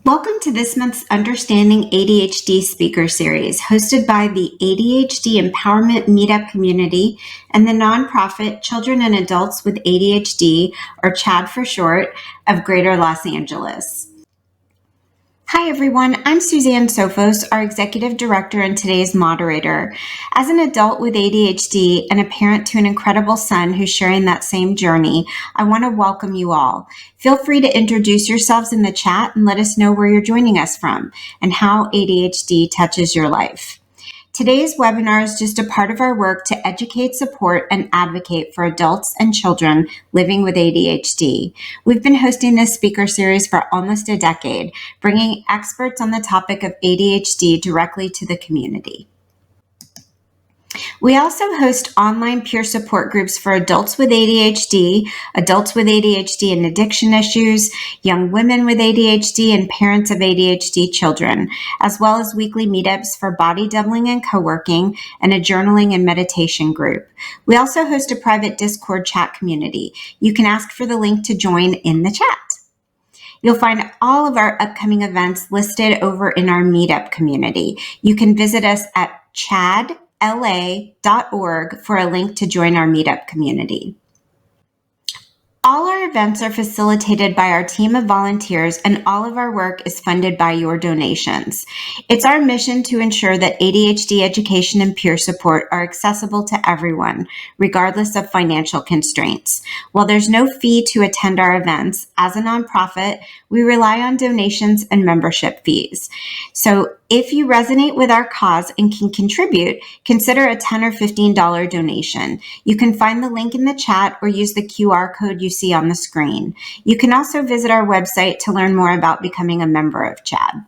Welcome to this month's Understanding ADHD speaker series, hosted by the ADHD Empowerment Meetup community and the nonprofit Children and Adults with ADHD, or CHAD for short, of Greater Los Angeles. Hi everyone, I'm Suzanne Sophos, our Executive Director and today's moderator. As an adult with ADHD and a parent to an incredible son who's sharing that same journey, I want to welcome you all. Feel free to introduce yourselves in the chat and let us know where you're joining us from and how ADHD touches your life. Today's webinar is just a part of our work to educate, support, and advocate for adults and children living with ADHD. We've been hosting this speaker series for almost a decade, bringing experts on the topic of ADHD directly to the community. We also host online peer support groups for adults with ADHD and addiction issues, young women with ADHD, and parents of ADHD children, as well as weekly meetups for body doubling and co-working, and a journaling and meditation group. We also host a private Discord chat community. You can ask for the link to join in the chat. You'll find all of our upcoming events listed over in our meetup community. You can visit us at chadla.org for a link to join our meetup community. All our events are facilitated by our team of volunteers, and all of our work is funded by your donations. It's our mission to ensure that ADHD education and peer support are accessible to everyone, regardless of financial constraints. While there's no fee to attend our events, as a nonprofit, we rely on donations and membership fees. So if you resonate with our cause and can contribute, consider a $10 or $15 donation. You can find the link in the chat or use the QR code you see on the screen. You can also visit our website to learn more about becoming a member of CHAD.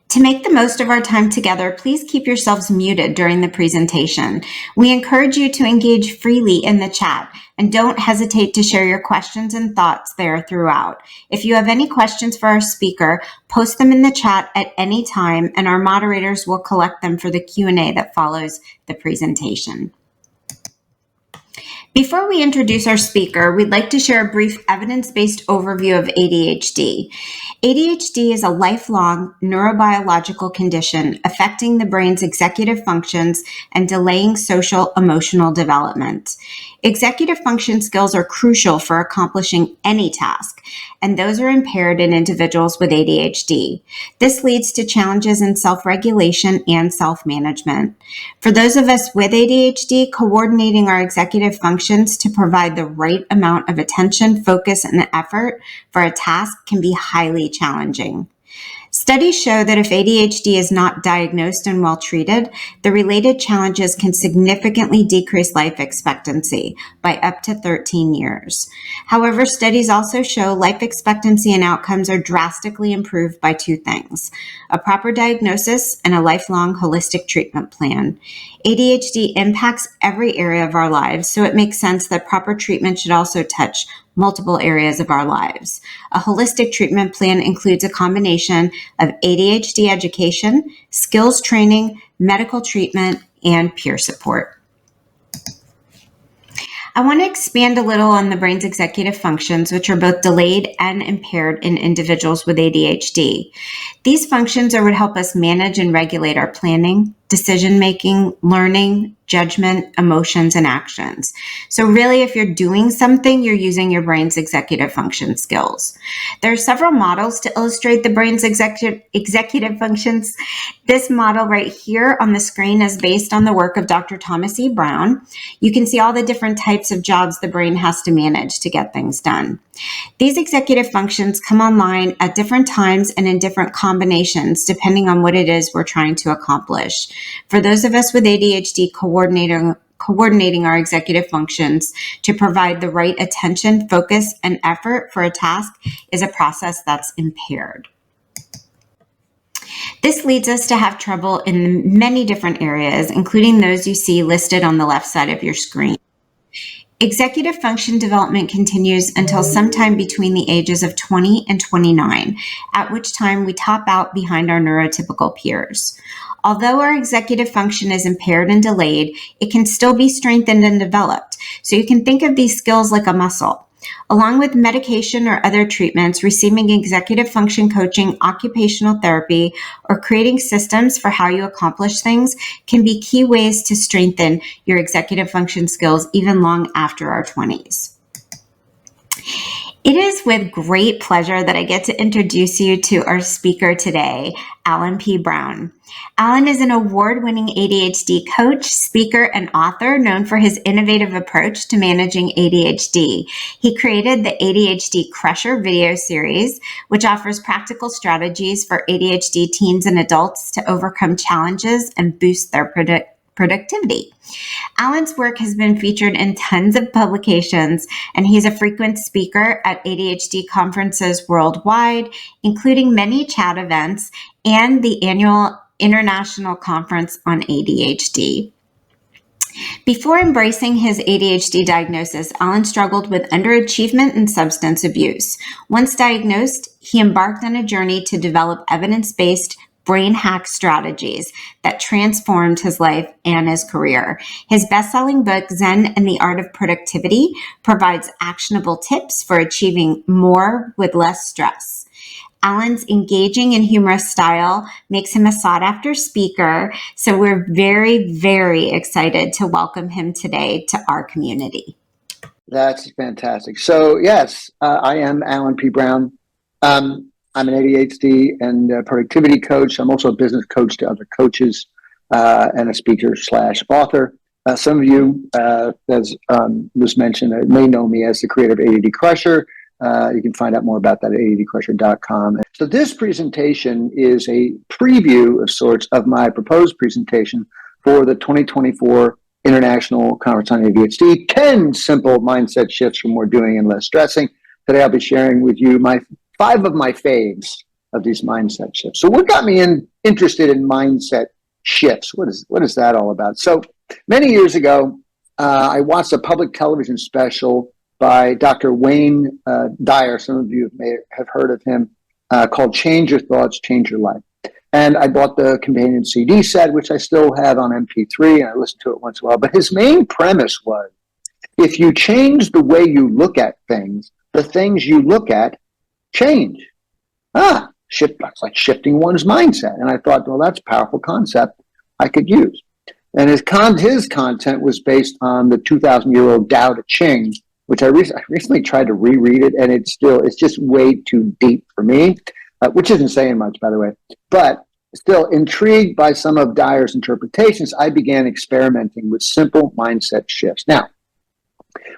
To make the most of our time together, please keep yourselves muted during the presentation. We encourage you to engage freely in the chat and don't hesitate to share your questions and thoughts there throughout. If you have any questions for our speaker, post them in the chat at any time and our moderators will collect them for the Q&A that follows the presentation. Before we introduce our speaker, we'd like to share a brief evidence-based overview of ADHD. ADHD is a lifelong neurobiological condition affecting the brain's executive functions and delaying social emotional development. Executive function skills are crucial for accomplishing any task, and those are impaired in individuals with ADHD. This leads to challenges in self-regulation and self-management. For those of us with ADHD, coordinating our executive functions to provide the right amount of attention, focus, and effort for a task can be highly challenging. Studies show that if ADHD is not diagnosed and well treated, the related challenges can significantly decrease life expectancy by up to 13 years. However, studies also show life expectancy and outcomes are drastically improved by two things: a proper diagnosis and a lifelong holistic treatment plan. ADHD impacts every area of our lives, so it makes sense that proper treatment should also touch multiple areas of our lives. A holistic treatment plan includes a combination of ADHD education, skills training, medical treatment, and peer support. I want to expand a little on the brain's executive functions, which are both delayed and impaired in individuals with ADHD. These functions are what help us manage and regulate our planning, decision-making, learning, judgment, emotions, and actions. So really, if you're doing something, you're using your brain's executive function skills. There are several models to illustrate the brain's executive functions. This model right here on the screen is based on the work of Dr. Thomas E. Brown. You can see all the different types of jobs the brain has to manage to get things done. These executive functions come online at different times and in different combinations, depending on what it is we're trying to accomplish. For those of us with ADHD, coordinating our executive functions to provide the right attention, focus, and effort for a task is a process that's impaired. This leads us to have trouble in many different areas, including those you see listed on the left side of your screen. Executive function development continues until sometime between the ages of 20 and 29, at which time we top out behind our neurotypical peers. Although our executive function is impaired and delayed, it can still be strengthened and developed. So you can think of these skills like a muscle. Along with medication or other treatments, receiving executive function coaching, occupational therapy, or creating systems for how you accomplish things can be key ways to strengthen your executive function skills even long after our 20s. It is with great pleasure that I get to introduce you to our speaker today, Alan P. Brown. Alan is an award-winning ADHD coach, speaker, and author known for his innovative approach to managing ADHD. He created the ADHD Crusher video series, which offers practical strategies for ADHD teens and adults to overcome challenges and boost their productivity. Alan's work has been featured in tons of publications, and he's a frequent speaker at ADHD conferences worldwide, including many chat events and the annual International Conference on ADHD. Before embracing his ADHD diagnosis, Alan struggled with underachievement and substance abuse. Once diagnosed, he embarked on a journey to develop evidence-based brain hack strategies that transformed his life and his career. His best-selling book, Zen and the Art of Productivity, provides actionable tips for achieving more with less stress. Alan's engaging and humorous style makes him a sought-after speaker, so we're very, very excited to welcome him today to our community. That's fantastic. So yes, I am Alan P. Brown. I'm an ADHD and productivity coach. I'm also a business coach to other coaches and a speaker / author. Some of you, as was mentioned, may know me as the creator of ADD Crusher. You can find out more about that at addcrusher.com. So this presentation is a preview of sorts of my proposed presentation for the 2024 International Conference on ADHD, 10 simple mindset shifts for more doing and less stressing. Today I'll be sharing with you 5 of my faves of these mindset shifts. So what got me interested in mindset shifts? What is that all about? So many years ago, I watched a public television special by Dr. Wayne Dyer. Some of you may have heard of him, called Change Your Thoughts, Change Your Life. And I bought the companion CD set, which I still have on MP3, and I listen to it once in a while. But his main premise was, if you change the way you look at things, the things you look at change. That's like shifting one's mindset. And I thought, well, that's a powerful concept I could use. And his content was based on the 2,000-year-old Tao Te Ching, which I recently tried to reread it, and it's just way too deep for me, which isn't saying much, by the way. But still, intrigued by some of Dyer's interpretations, I began experimenting with simple mindset shifts. Now,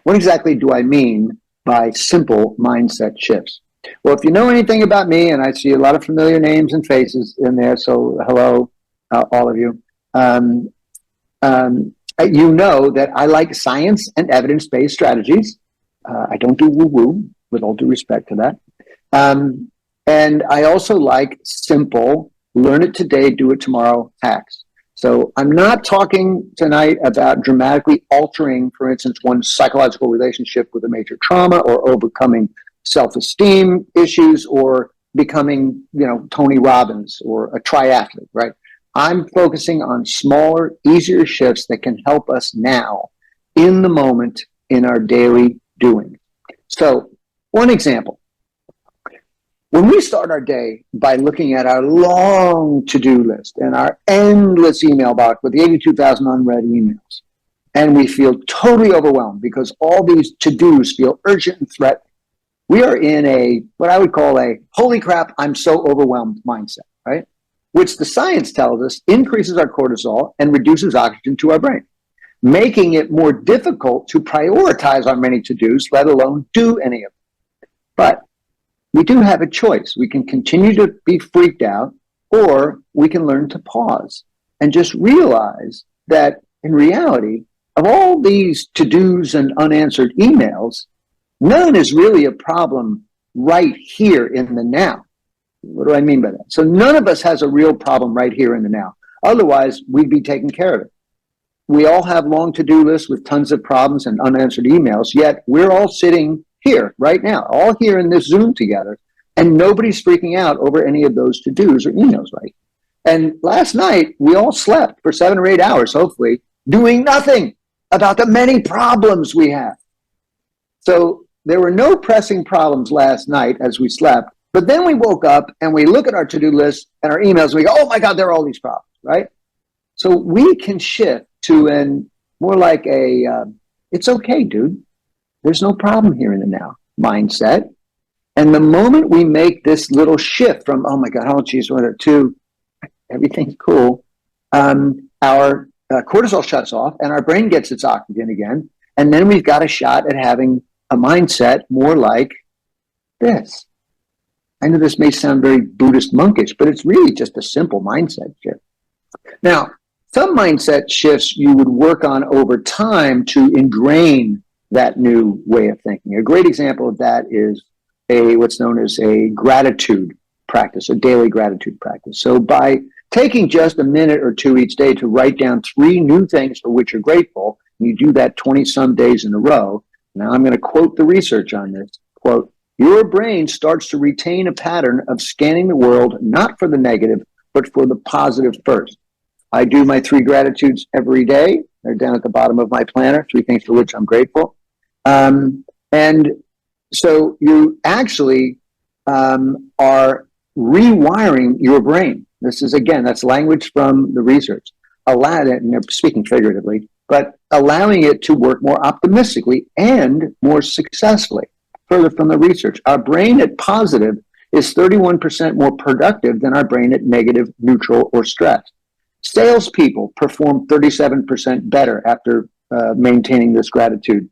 what exactly do I mean by simple mindset shifts? Well, if you know anything about me, and I see a lot of familiar names and faces in there, so hello, all of you. You know that I like science and evidence-based strategies. I don't do woo-woo, with all due respect to that. And I also like simple, learn it today, do it tomorrow hacks. So I'm not talking tonight about dramatically altering, for instance, one's psychological relationship with a major trauma, or overcoming self-esteem issues, or becoming, Tony Robbins or a triathlete, right? I'm focusing on smaller, easier shifts that can help us now, in the moment, in our daily doing. So, one example. When we start our day by looking at our long to-do list and our endless email box with 82,000 unread emails, and we feel totally overwhelmed because all these to-dos feel urgent and threatening, we are in what I would call a holy crap, I'm so overwhelmed mindset, right? Which the science tells us increases our cortisol and reduces oxygen to our brain, making it more difficult to prioritize our many to-dos, let alone do any of them. But we do have a choice. We can continue to be freaked out, or we can learn to pause and just realize that in reality, of all these to-dos and unanswered emails, none is really a problem right here in the now. What do I mean by that? So none of us has a real problem right here in the now. Otherwise, we'd be taking care of it. We all have long to-do lists with tons of problems and unanswered emails, yet we're all sitting here right now, all here in this Zoom together, and nobody's freaking out over any of those to-dos or emails, right? And last night, we all slept for 7 or 8 hours, hopefully, doing nothing about the many problems we have. So there were no pressing problems last night as we slept, but then we woke up and we look at our to-do list and our emails and we go, oh my God, there are all these problems, right? So we can shift to an more like it's okay, dude. There's no problem here in the now mindset. And the moment we make this little shift from, oh my God, oh geez, what, to everything's cool, our cortisol shuts off and our brain gets its oxygen again. And then we've got a shot at having a mindset more like this. I know this may sound very Buddhist monkish, but it's really just a simple mindset shift. Now, some mindset shifts you would work on over time to ingrain that new way of thinking. A great example of that is what's known as a gratitude practice, a daily gratitude practice. So by taking just a minute or two each day to write down 3 new things for which you're grateful, and you do that 20 some days in a row. Now I'm going to quote the research on this. Quote, your brain starts to retain a pattern of scanning the world, not for the negative, but for the positive first. I do my 3 gratitudes every day. They're down at the bottom of my planner, 3 things for which I'm grateful. And so you actually are rewiring your brain. This is, again, that's language from the research. Allow it, and they're speaking figuratively, but allowing it to work more optimistically and more successfully. Further from the research, our brain at positive is 31% more productive than our brain at negative, neutral, or stressed. Salespeople perform 37% better after maintaining this gratitude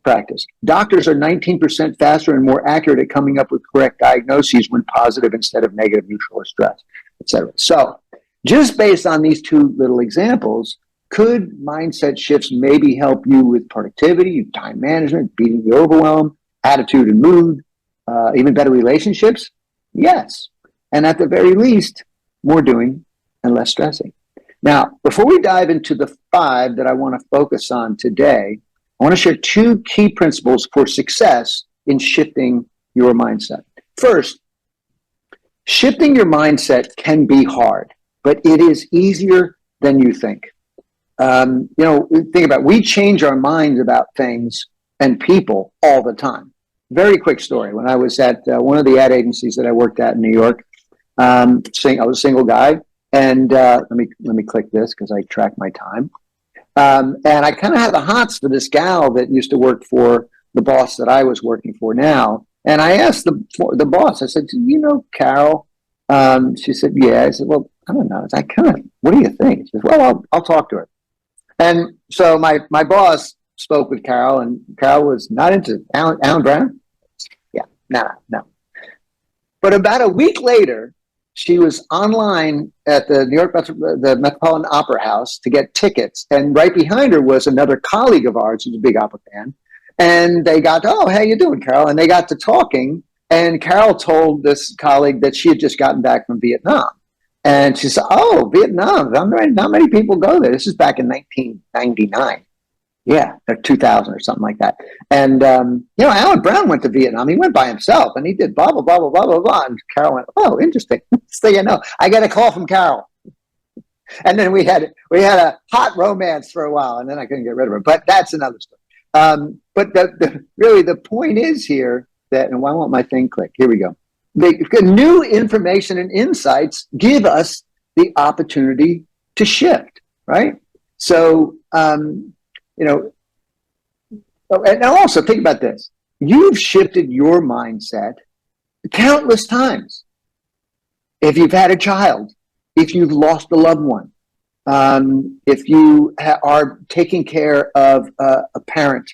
practice. Doctors are 19% faster and more accurate at coming up with correct diagnoses when positive instead of negative, neutral, or stressed, etc. So just based on these 2 little examples, could mindset shifts maybe help you with productivity, time management, beating the overwhelm, attitude and mood, even better relationships? Yes. And at the very least, more doing and less stressing. Now, before we dive into the 5 that I want to focus on today, I want to share 2 key principles for success in shifting your mindset. First, shifting your mindset can be hard, but it is easier than you think. Think about it. We change our minds about things and people all the time. Very quick story. When I was at one of the ad agencies that I worked at in New York, I was a single guy, and let me click this because I track my time. And I kind of had the hots for this gal that used to work for the boss that I was working for now. And I asked the boss, I said, do you know Carol? She said, yeah. I said, well, I don't know. What do you think? She said, well, I'll talk to her. And so my boss spoke with Carol, and Carol was not into Alan Brown. Yeah, no. But about a week later, she was online at the New York the Metropolitan Opera House to get tickets. And right behind her was another colleague of ours who's a big opera fan. And they got, oh, how you doing, Carol? And they got to talking. And Carol told this colleague that she had just gotten back from Vietnam. And she said, oh, Vietnam, not many people go there. This is back in 1999. Yeah, or 2000 or something like that. And, Alan Brown went to Vietnam. He went by himself, and he did blah, blah, blah, blah, blah, blah, blah. And Carol went, oh, interesting. So, I got a call from Carol. And then we had a hot romance for a while, and then I couldn't get rid of her. But that's another story. But really the point is here that, and why won't my thing click? Here we go. The new information and insights give us the opportunity to shift, right? So, and also think about this. You've shifted your mindset countless times. If you've had a child, if you've lost a loved one, if you are taking care of a parent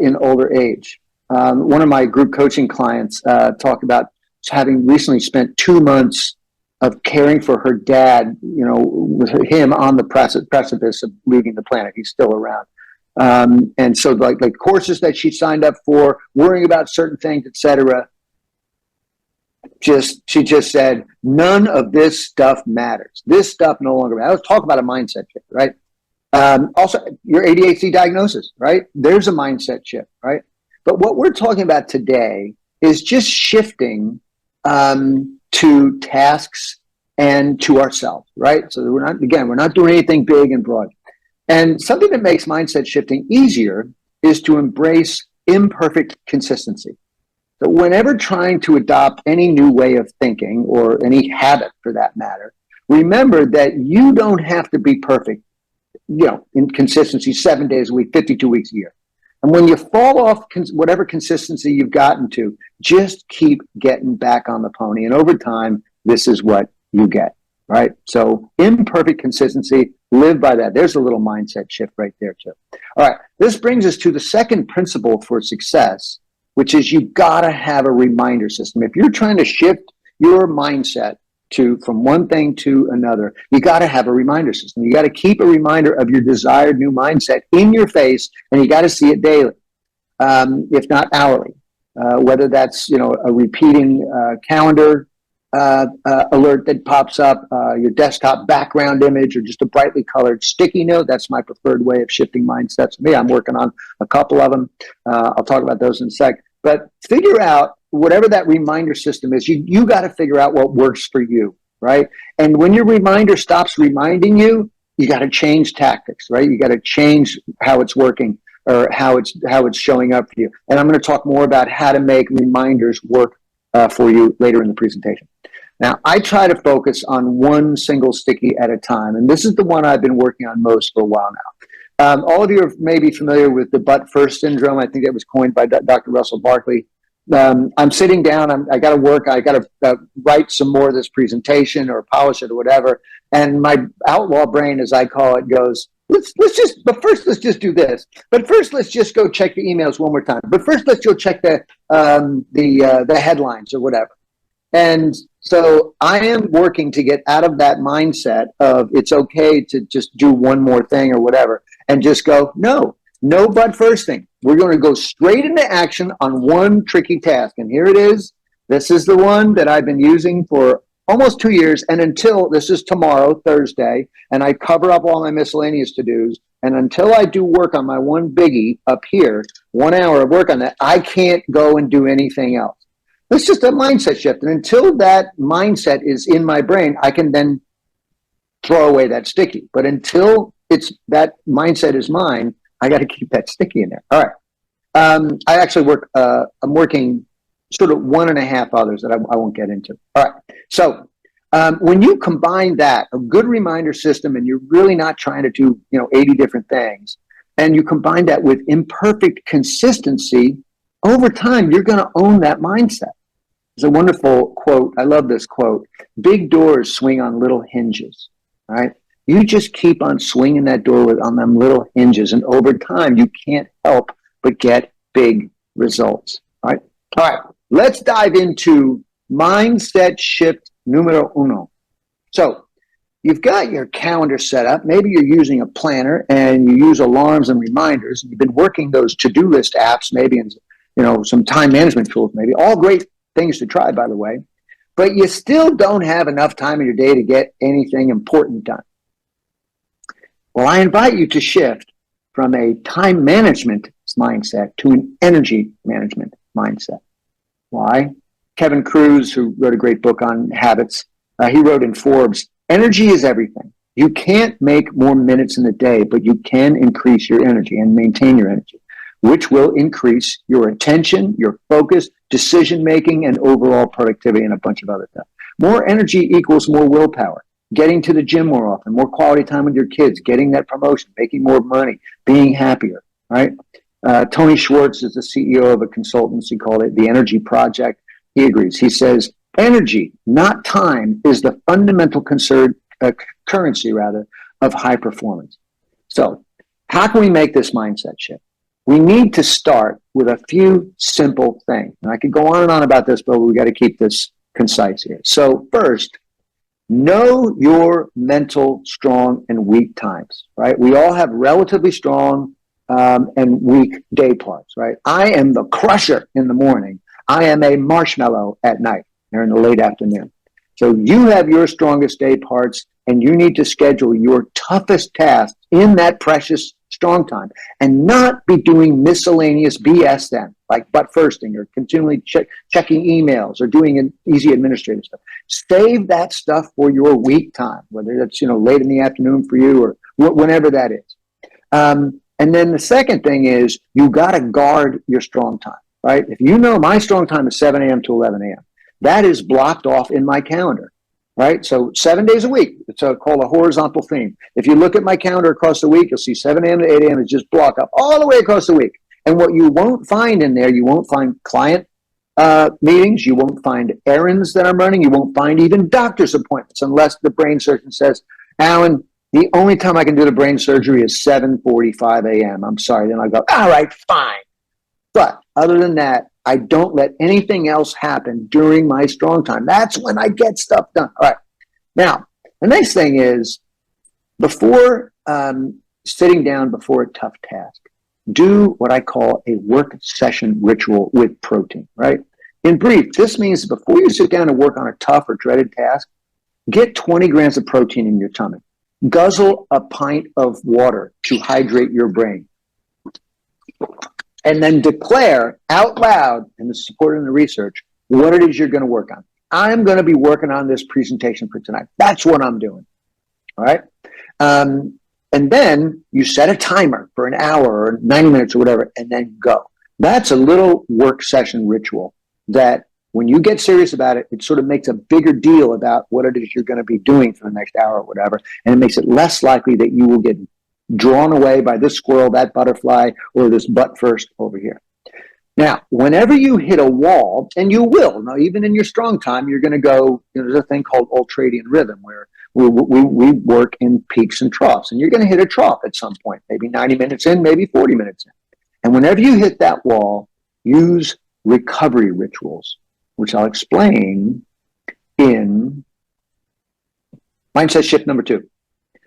in older age. One of my group coaching clients talked about having recently spent 2 months of caring for her dad, with him on the precipice of leaving the planet. He's still around. And so like courses that she signed up for, worrying about certain things, etc. She just said, none of this stuff matters. This stuff no longer matters. Let's talk about a mindset shift, right? Also, your ADHD diagnosis, right? There's a mindset shift, right? But what we're talking about today is just shifting to tasks and to ourselves, right? So we're not doing anything big and broad. And something that makes mindset shifting easier is to embrace imperfect consistency. So whenever trying to adopt any new way of thinking or any habit for that matter, remember that you don't have to be perfect, in consistency 7 days a week, 52 weeks a year. And when you fall off whatever consistency you've gotten to, just keep getting back on the pony. And over time, this is what you get, right? So imperfect consistency, live by that. There's a little mindset shift right there too. All right, this brings us to the second principle for success, which is you gotta have a reminder system. If you're trying to shift your mindset from one thing to another, you got to have a reminder system. You got to keep a reminder of your desired new mindset in your face, and you got to see it daily, if not hourly. Whether that's a repeating calendar alert that pops up, your desktop background image, or just a brightly colored sticky note. That's my preferred way of shifting mindsets. For me, I'm working on a couple of them. I'll talk about those in a sec. But figure out whatever that reminder system is. You got to figure out what works for you, right? And when your reminder stops reminding you, you got to change tactics, right? You got to change how it's working or how it's showing up for you. And I'm going to talk more about how to make reminders work for you later in the presentation. Now, I try to focus on one single sticky at a time, and this is the one I've been working on most for a while now. All of you are maybe familiar with the butt first syndrome. I think that was coined by Dr. Russell Barkley. I'm sitting down. I got to work. I got to write some more of this presentation or polish it or whatever. And my outlaw brain, as I call it, goes, but first let's just do this. But first let's just go check the emails one more time. But first let's go check the headlines or whatever. And so I am working to get out of that mindset of it's okay to just do one more thing or whatever, and just go, no but first thing. We're going to go straight into action on one tricky task. And here it is. This is the one that I've been using for almost 2 years. And until this is tomorrow, Thursday, and I cover up all my miscellaneous to-dos. And until I do work on my one biggie up here, 1 hour of work on that, I can't go and do anything else. It's just a mindset shift. And until that mindset is in my brain, I can then throw away that sticky. But until that mindset is mine, I got to keep that sticky in there. All right. I actually I'm working sort of 1.5 others that I won't get into. All right. So when you combine that, a good reminder system, and you're really not trying to do 80 different things, and you combine that with imperfect consistency, over time, you're going to own that mindset. There's a wonderful quote. I love this quote. Big doors swing on little hinges, right? You just keep on swinging that door on them little hinges, and over time, you can't help but get big results, right? All right, let's dive into mindset shift numero uno. So you've got your calendar set up. Maybe you're using a planner and you use alarms and reminders. You've been working those to-do list apps, maybe in some time management tools, maybe. All great things to try, by the way. But you still don't have enough time in your day to get anything important done. Well, I invite you to shift from a time management mindset to an energy management mindset. Why? Kevin Kruse, who wrote a great book on habits, he wrote in Forbes, energy is everything. You can't make more minutes in the day, but you can increase your energy and maintain your energy, which will increase your attention, your focus, decision-making, and overall productivity, and a bunch of other stuff. More energy equals more willpower. Getting to the gym more often, more quality time with your kids, getting that promotion, making more money, being happier, right? Tony Schwartz is the CEO of a consultancy called it The Energy Project. He agrees. He says, energy, not time, is the fundamental currency of high performance. So how can we make this mindset shift? We need to start with a few simple things. And I could go on and on about this, but we got to keep this concise here. So first, know your mental strong and weak times, right? We all have relatively strong and weak day parts, right? I am the crusher in the morning. I am a marshmallow at night or in the late afternoon. So you have your strongest day parts, and you need to schedule your toughest tasks in that precious strong time and not be doing miscellaneous BS then, like butt firsting or continually checking emails or doing an easy administrative stuff. Save that stuff for your weak time, whether that's late in the afternoon for you or whenever that is. And then the second thing is you got to guard your strong time, right? If you know my strong time is 7 a.m. to 11 a.m., that is blocked off in my calendar, right? So 7 days a week. It's called a horizontal theme. If you look at my calendar across the week, you'll see 7 a.m. to 8 a.m. is just blocked up all the way across the week. And what you won't find in there, you won't find client meetings, you won't find errands that I'm running, you won't find even doctor's appointments unless the brain surgeon says, Alan, the only time I can do the brain surgery is 7:45 a.m. I'm sorry. Then I go, all right, fine. But other than that, I don't let anything else happen during my strong time. That's when I get stuff done. All right. Now, the next thing is before sitting down before a tough task, do what I call a work session ritual with protein, right? In brief, this means before you sit down and work on a tough or dreaded task, get 20 grams of protein in your tummy. Guzzle a pint of water to hydrate your brain. And then declare out loud, and this is supported in the research, what it is you're going to work on. I'm going to be working on this presentation for tonight. That's what I'm doing. All right. And then you set a timer for an hour or 90 minutes or whatever, and then go. That's a little work session ritual that when you get serious about it, it sort of makes a bigger deal about what it is you're going to be doing for the next hour or whatever. And it makes it less likely that you will get drawn away by this squirrel, that butterfly, or this butt first over here. Now, whenever you hit a wall, and you will, now even in your strong time, you're going to go, there's a thing called ultradian rhythm where we work in peaks and troughs, and you're going to hit a trough at some point, maybe 90 minutes in, maybe 40 minutes in. And whenever you hit that wall, use recovery rituals, which I'll explain in mindset shift number 2.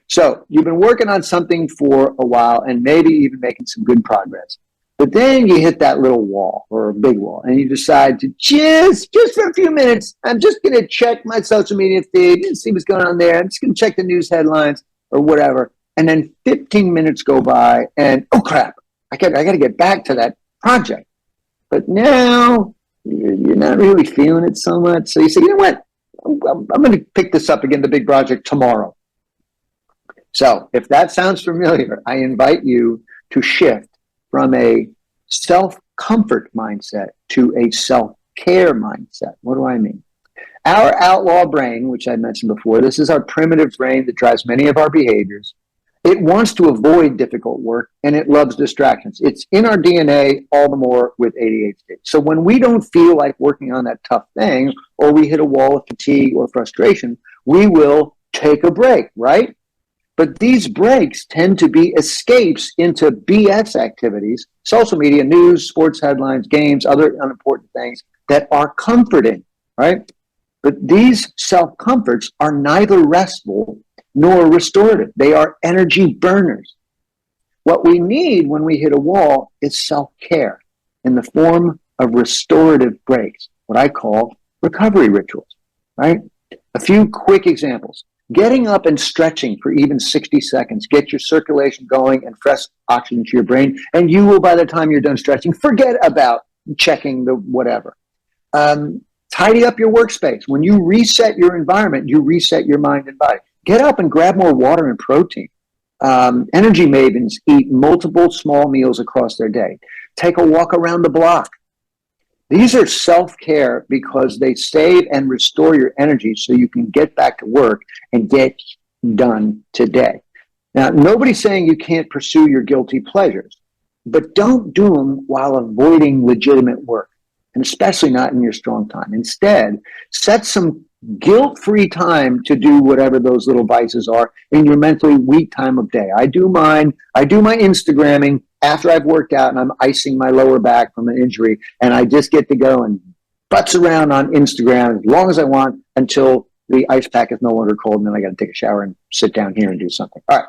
So you've been working on something for a while and maybe even making some good progress. But then you hit that little wall or a big wall and you decide to just for a few minutes, I'm just going to check my social media feed and see what's going on there. I'm just going to check the news headlines or whatever. And then 15 minutes go by and, oh crap, I got to get back to that project. But now you're not really feeling it so much. So you say, you know what? I'm going to pick this up again, the big project tomorrow. So if that sounds familiar, I invite you to shift from a self-comfort mindset to a self-care mindset. What do I mean? Our outlaw brain, which I mentioned before, this is our primitive brain that drives many of our behaviors. It wants to avoid difficult work and it loves distractions. It's in our DNA all the more with ADHD. So when we don't feel like working on that tough thing or we hit a wall of fatigue or frustration, we will take a break, right? But these breaks tend to be escapes into BS activities, social media, news, sports headlines, games, other unimportant things that are comforting, right? But these self-comforts are neither restful nor restorative. They are energy burners. What we need when we hit a wall is self-care in the form of restorative breaks, what I call recovery rituals, right? A few quick examples. Getting up and stretching for even 60 seconds, get your circulation going and fresh oxygen to your brain. And you will, by the time you're done stretching, forget about checking the whatever. Tidy up your workspace. When you reset your environment, you reset your mind and body. Get up and grab more water and protein. Energy mavens eat multiple small meals across their day. Take a walk around the block. These are self-care because they save and restore your energy so you can get back to work and get done today. Now, nobody's saying you can't pursue your guilty pleasures, but don't do them while avoiding legitimate work, and especially not in your strong time. Instead, set some guilt-free time to do whatever those little vices are in your mentally weak time of day. I do my Instagramming after I've worked out and I'm icing my lower back from an injury, and I just get to go and butts around on Instagram as long as I want until the ice pack is no longer cold, and then I got to take a shower and sit down here and do something. All right.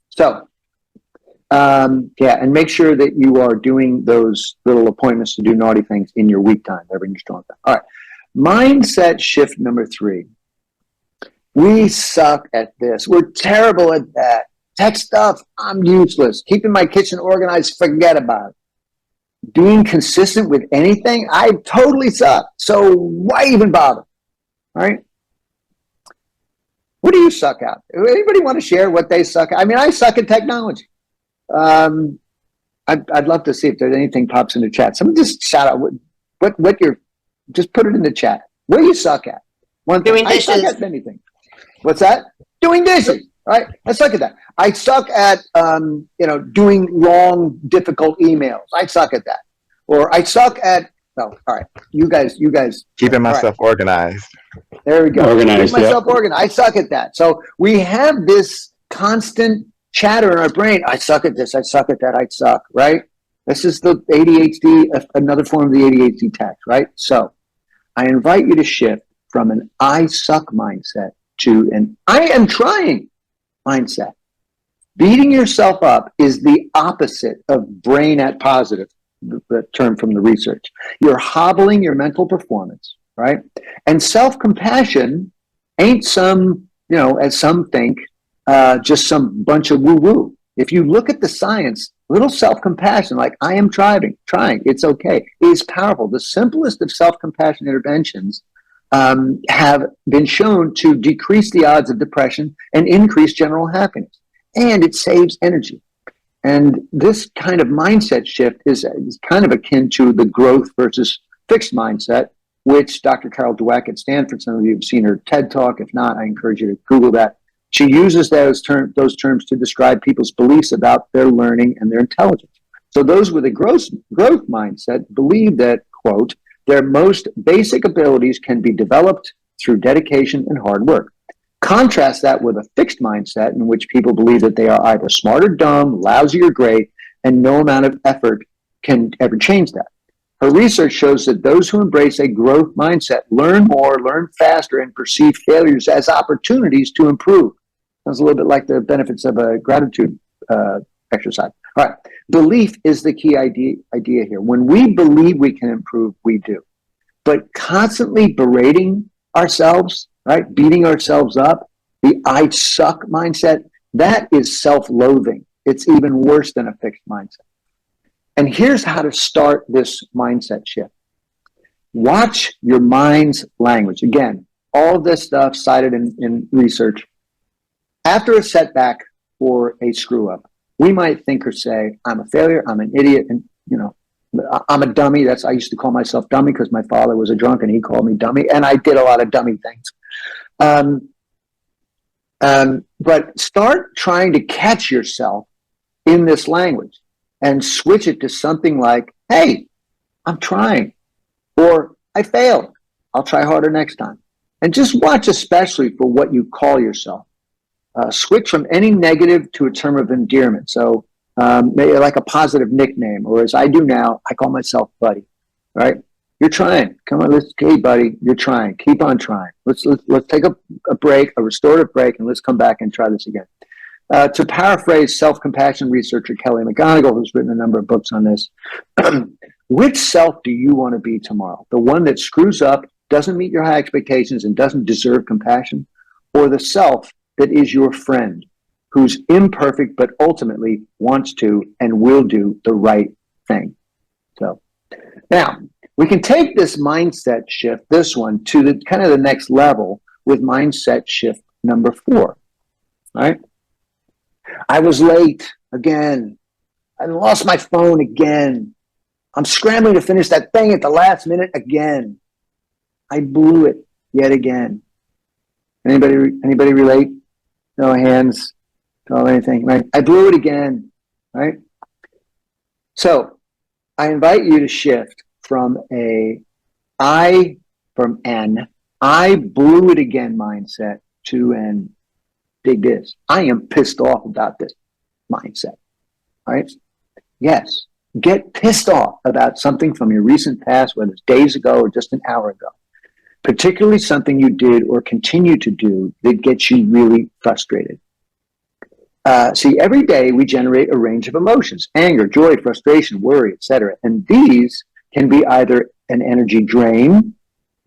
So, and make sure that you are doing those little appointments to do naughty things in your weak time, never in your strong time. All right. Mindset shift number 3. We suck at this. We're terrible at that. Tech stuff, I'm useless. Keeping my kitchen organized, forget about it. Being consistent with anything, I totally suck. So why even bother? All right? What do you suck at? Anybody want to share what they suck at? I mean, I suck at technology. I'd love to see if there's anything pops in the chat. Someone just shout out what you're, just put it in the chat. What you suck at? One thing. Doing I suck dishes. at many things. What's that? Doing dishes. Right? I suck at that. I suck at doing long, difficult emails. I suck at that. Or I suck at, well, all right. You guys. Keeping myself organized. There we go. Organized, Keep myself organized. I suck at that. So we have this constant chatter in our brain. I suck at this. I suck at that. I suck. Right? This is the ADHD, another form of the ADHD tax. Right? So I invite you to shift from an I suck mindset to an I am trying mindset. Beating yourself up is the opposite of brain at positive, the term from the research. You're hobbling your mental performance, right? And self-compassion ain't some, as some think, just some bunch of woo-woo. If you look at the science, little self-compassion, like I am trying, it's okay, is powerful. The simplest of self-compassion interventions have been shown to decrease the odds of depression and increase general happiness. And it saves energy. And this kind of mindset shift is kind of akin to the growth versus fixed mindset, which Dr. Carol Dweck at Stanford, some of you have seen her TED Talk. If not, I encourage you to Google that. She uses those terms to describe people's beliefs about their learning and their intelligence. So those with a growth mindset believe that, quote, their most basic abilities can be developed through dedication and hard work. Contrast that with a fixed mindset in which people believe that they are either smart or dumb, lousy or great, and no amount of effort can ever change that. Her research shows that those who embrace a growth mindset learn more, learn faster, and perceive failures as opportunities to improve. Sounds a little bit like the benefits of a gratitude exercise. All right. Belief is the key idea here. When we believe we can improve, we do. But constantly berating ourselves, right, beating ourselves up, the I suck mindset, that is self-loathing. It's even worse than a fixed mindset. And here's how to start this mindset shift. Watch your mind's language. Again, all of this stuff cited in research. After a setback or a screw up, we might think or say, I'm a failure, I'm an idiot, and I'm a dummy. I used to call myself dummy because my father was a drunk and he called me dummy, and I did a lot of dummy things. But start trying to catch yourself in this language and switch it to something like, hey, I'm trying, or I failed, I'll try harder next time. And just watch, especially for what you call yourself. Switch from any negative to a term of endearment. So maybe like a positive nickname, or as I do now, I call myself buddy, right? You're trying. Come on, hey buddy, you're trying. Keep on trying. Let's take a break, a restorative break, and let's come back and try this again. To paraphrase self-compassion researcher Kelly McGonigal, who's written a number of books on this, which self do you want to be tomorrow? The one that screws up, doesn't meet your high expectations, and doesn't deserve compassion? Or the self that is your friend, who's imperfect but ultimately wants to and will do the right thing? So now we can take this mindset shift, this one, to the kind of the next level with mindset shift number 4. Right? I was late again. I lost my phone again. I'm scrambling to finish that thing at the last minute again. I blew it yet again. Anybody relate? No hands, no anything, right? I blew it again, right? So I invite you to shift from an I blew it again mindset to an, dig this, I am pissed off about this mindset, right? Yes, get pissed off about something from your recent past, whether it's days ago or just an hour ago. Particularly something you did or continue to do that gets you really frustrated. See, every day we generate a range of emotions: anger, joy, frustration, worry, etc. And these can be either an energy drain,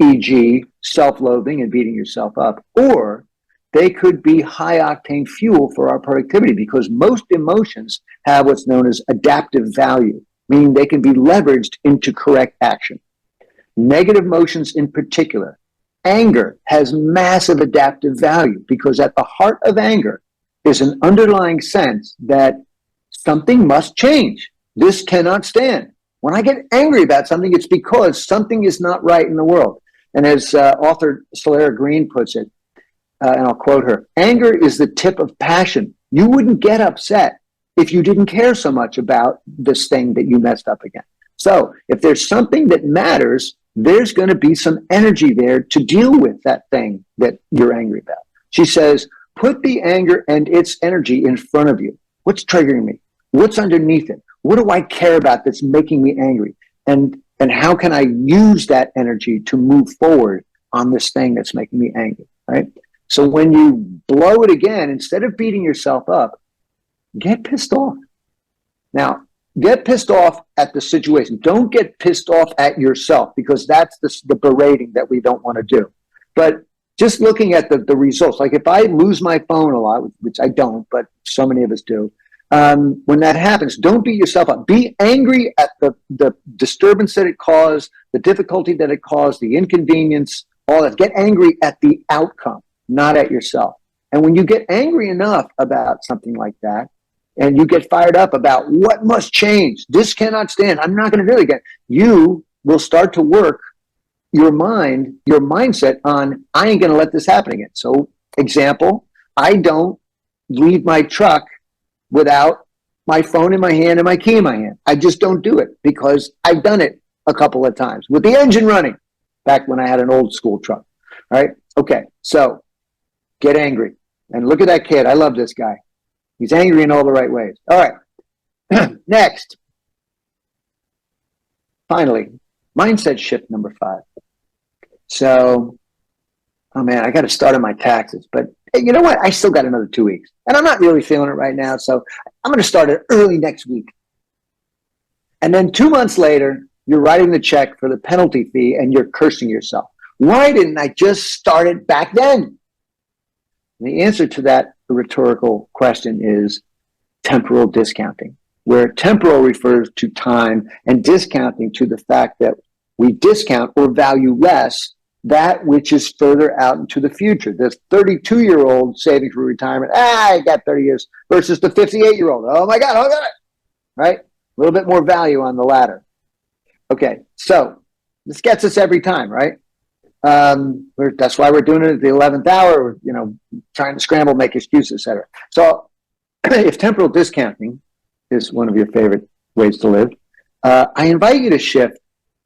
e.g. self-loathing and beating yourself up, or they could be high-octane fuel for our productivity, because most emotions have what's known as adaptive value, meaning they can be leveraged into correct action. Negative emotions in particular. Anger has massive adaptive value because at the heart of anger is an underlying sense that something must change. This cannot stand. When I get angry about something, it's because something is not right in the world. And as author Solara Green puts it, and I'll quote her, anger is the tip of passion. You wouldn't get upset if you didn't care so much about this thing that you messed up again. So if there's something that matters, there's going to be some energy there to deal with that thing that you're angry about. She says, put the anger and its energy in front of you. What's triggering me? What's underneath it? What do I care about that's making me angry? And how can I use that energy to move forward on this thing that's making me angry, right? So when you blow it again, instead of beating yourself up, get pissed off. Now, get pissed off at the situation. Don't get pissed off at yourself, because that's the berating that we don't want to do. But just looking at the results, like if I lose my phone a lot, which I don't, but so many of us do, when that happens, don't beat yourself up. Be angry at the disturbance that it caused, the difficulty that it caused, the inconvenience, all that. Get angry at the outcome, not at yourself. And when you get angry enough about something like that, and you get fired up about what must change, this cannot stand, I'm not going to do it again, you will start to work your mindset on, I ain't going to let this happen again. So, example, I don't leave my truck without my phone in my hand and my key in my hand. I just don't do it, because I've done it a couple of times with the engine running back when I had an old school truck. All right. Okay. So get angry. And look at that kid. I love this guy. He's angry in all the right ways. All right. Next. Finally, mindset shift number 5. So, oh man, I got to start on my taxes, but hey, you know what? I still got another 2 weeks, and I'm not really feeling it right now. So I'm going to start it early next week. And then 2 months later, you're writing the check for the penalty fee and you're cursing yourself. Why didn't I just start it back then? And the answer to that rhetorical question is temporal discounting, where temporal refers to time and discounting to the fact that we discount or value less that which is further out into the future. This 32-year-old saving for retirement, I got 30 years, versus the 58-year-old. Oh my God, right? A little bit more value on the latter. Okay, so this gets us every time, right? That's why we're doing it at the 11th hour, trying to scramble, make excuses, etc. So if temporal discounting is one of your favorite ways to live, I invite you to shift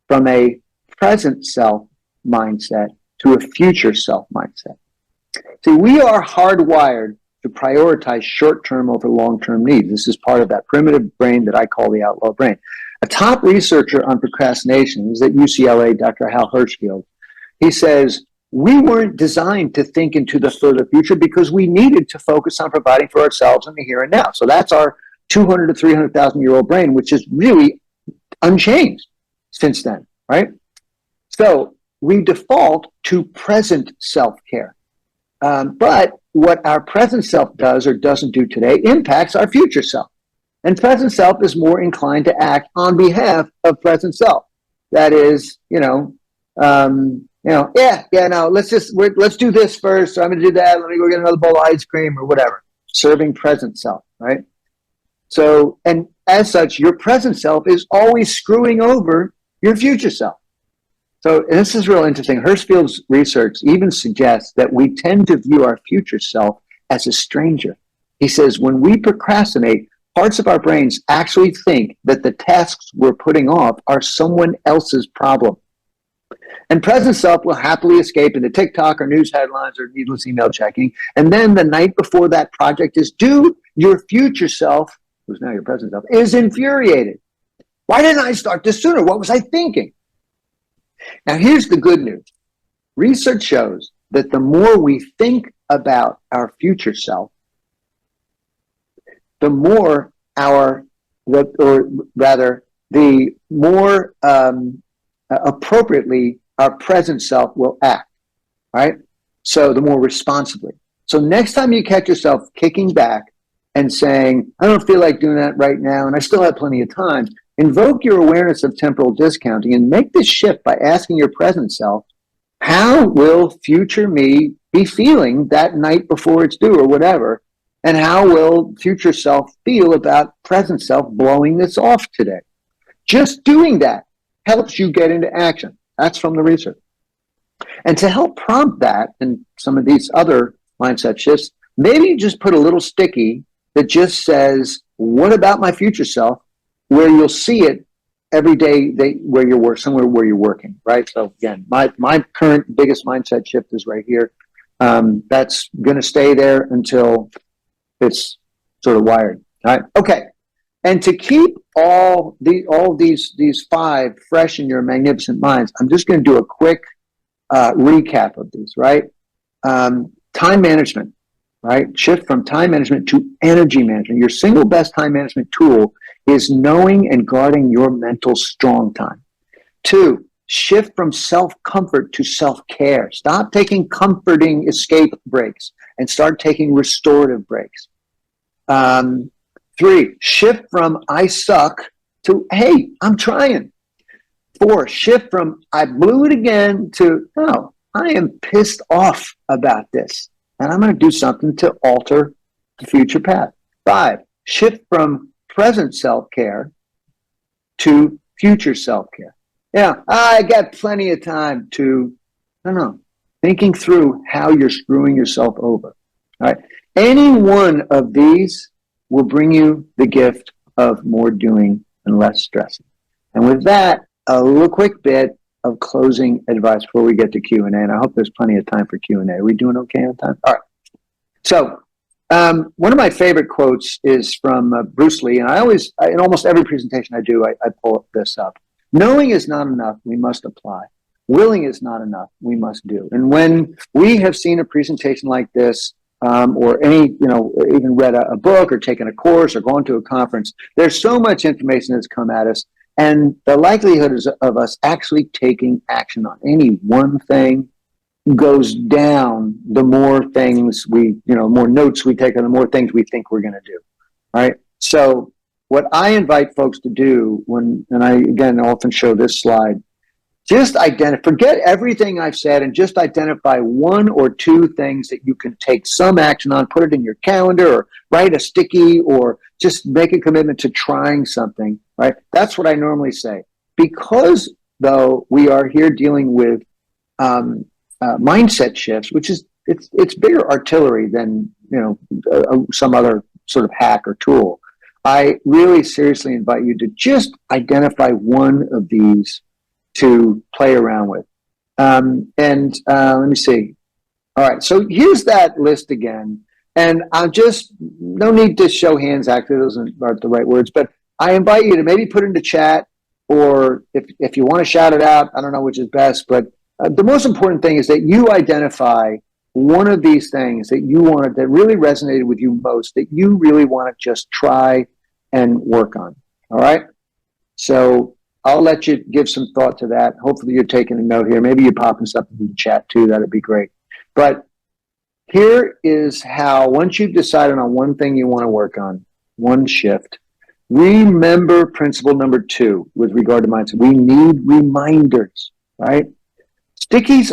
from a present self mindset to a future self mindset. See, we are hardwired to prioritize short-term over long-term needs. This is part of that primitive brain that I call the outlaw brain. A top researcher on procrastination is at UCLA, Dr. Hal Hirschfield. He says, we weren't designed to think into the further future because we needed to focus on providing for ourselves in the here and now. So that's our 200 to 300,000-year-old brain, which is really unchanged since then, right? So we default to present self-care. But what our present self does or doesn't do today impacts our future self. And present self is more inclined to act on behalf of present self. That is, let's do this first. So I'm going to do that. Let me go get another bowl of ice cream or whatever. Serving present self, right? So, and as such, your present self is always screwing over your future self. So this is real interesting. Hirschfield's research even suggests that we tend to view our future self as a stranger. He says when we procrastinate, parts of our brains actually think that the tasks we're putting off are someone else's problem. And present self will happily escape into TikTok or news headlines or needless email checking. And then the night before that project is due, your future self, who's now your present self, is infuriated. Why didn't I start this sooner? What was I thinking? Now, here's the good news. Research shows that the more we think about our future self, the more the more appropriately our present self will act, right? So the more responsibly. So next time you catch yourself kicking back and saying, I don't feel like doing that right now, and I still have plenty of time, invoke your awareness of temporal discounting and make this shift by asking your present self, how will future me be feeling that night before it's due or whatever? And how will future self feel about present self blowing this off today? Just doing that helps you get into action. That's from the research. And to help prompt that and some of these other mindset shifts, maybe you just put a little sticky that just says, what about my future self? Where you'll see it every day where you're somewhere where you're working, right? So again, my current biggest mindset shift is right here. That's going to stay there until it's sort of wired. All right. Okay. And to keep all these five fresh in your magnificent minds, I'm just going to do a quick recap of these, right? Time management, right? Shift from time management to energy management. Your single best time management tool is knowing and guarding your mental strong time. 2, shift from self-comfort to self-care. Stop taking comforting escape breaks and start taking restorative breaks. 3, shift from I suck to, hey, I'm trying. 4, shift from I blew it again to, no, I am pissed off about this and I'm going to do something to alter the future path. 5, shift from present self-care to future self-care. Yeah, I got plenty of time to, no, thinking through how you're screwing yourself over. All right. Any one of these will bring you the gift of more doing and less stressing. And with that, a little quick bit of closing advice before we get to Q&A. And I hope there's plenty of time for Q&A. Are we doing okay on time? All right. So one of my favorite quotes is from Bruce Lee. And in almost every presentation I do, I pull this up. Knowing is not enough. We must apply. Willing is not enough. We must do. And when we have seen a presentation like this, or any, even read a book or taken a course or gone to a conference, there's so much information that's come at us. And the likelihood of us actually taking action on any one thing goes down the more things more notes we take on the more things we think we're going to do. Right. So what I invite folks to do and I, again, often show this slide, just forget everything I've said and just identify 1 or 2 things that you can take some action on, put it in your calendar or write a sticky or just make a commitment to trying something, right? That's what I normally say. Because, though, we are here dealing with mindset shifts, which is, it's bigger artillery than, some other sort of hack or tool. I really seriously invite you to just identify one of these to play around with. Let me see. All right, so here's that list again. And no need to show hands, actually, those aren't the right words, but I invite you to maybe put it into chat, or if you want to shout it out, I don't know which is best, but the most important thing is that you identify one of these things that that really resonated with you most, that you really want to just try and work on. All right? So I'll let you give some thought to that. Hopefully you're taking a note here. Maybe you're popping something in the chat too. That'd be great. But here is how, once you've decided on one thing you want to work on, one shift, remember principle number 2 with regard to mindset. We need reminders, right? Stickies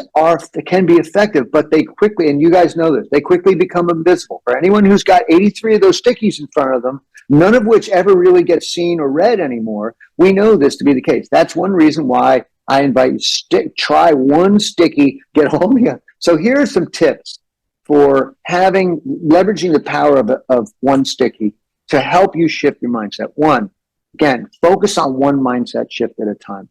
can be effective, but they quickly, and you guys know this, they quickly become invisible. For anyone who's got 83 of those stickies in front of them, none of which ever really gets seen or read anymore, we know this to be the case. That's one reason why I invite you, try one sticky, get all the. So here are some tips for leveraging the power of one sticky to help you shift your mindset. 1, again, focus on one mindset shift at a time.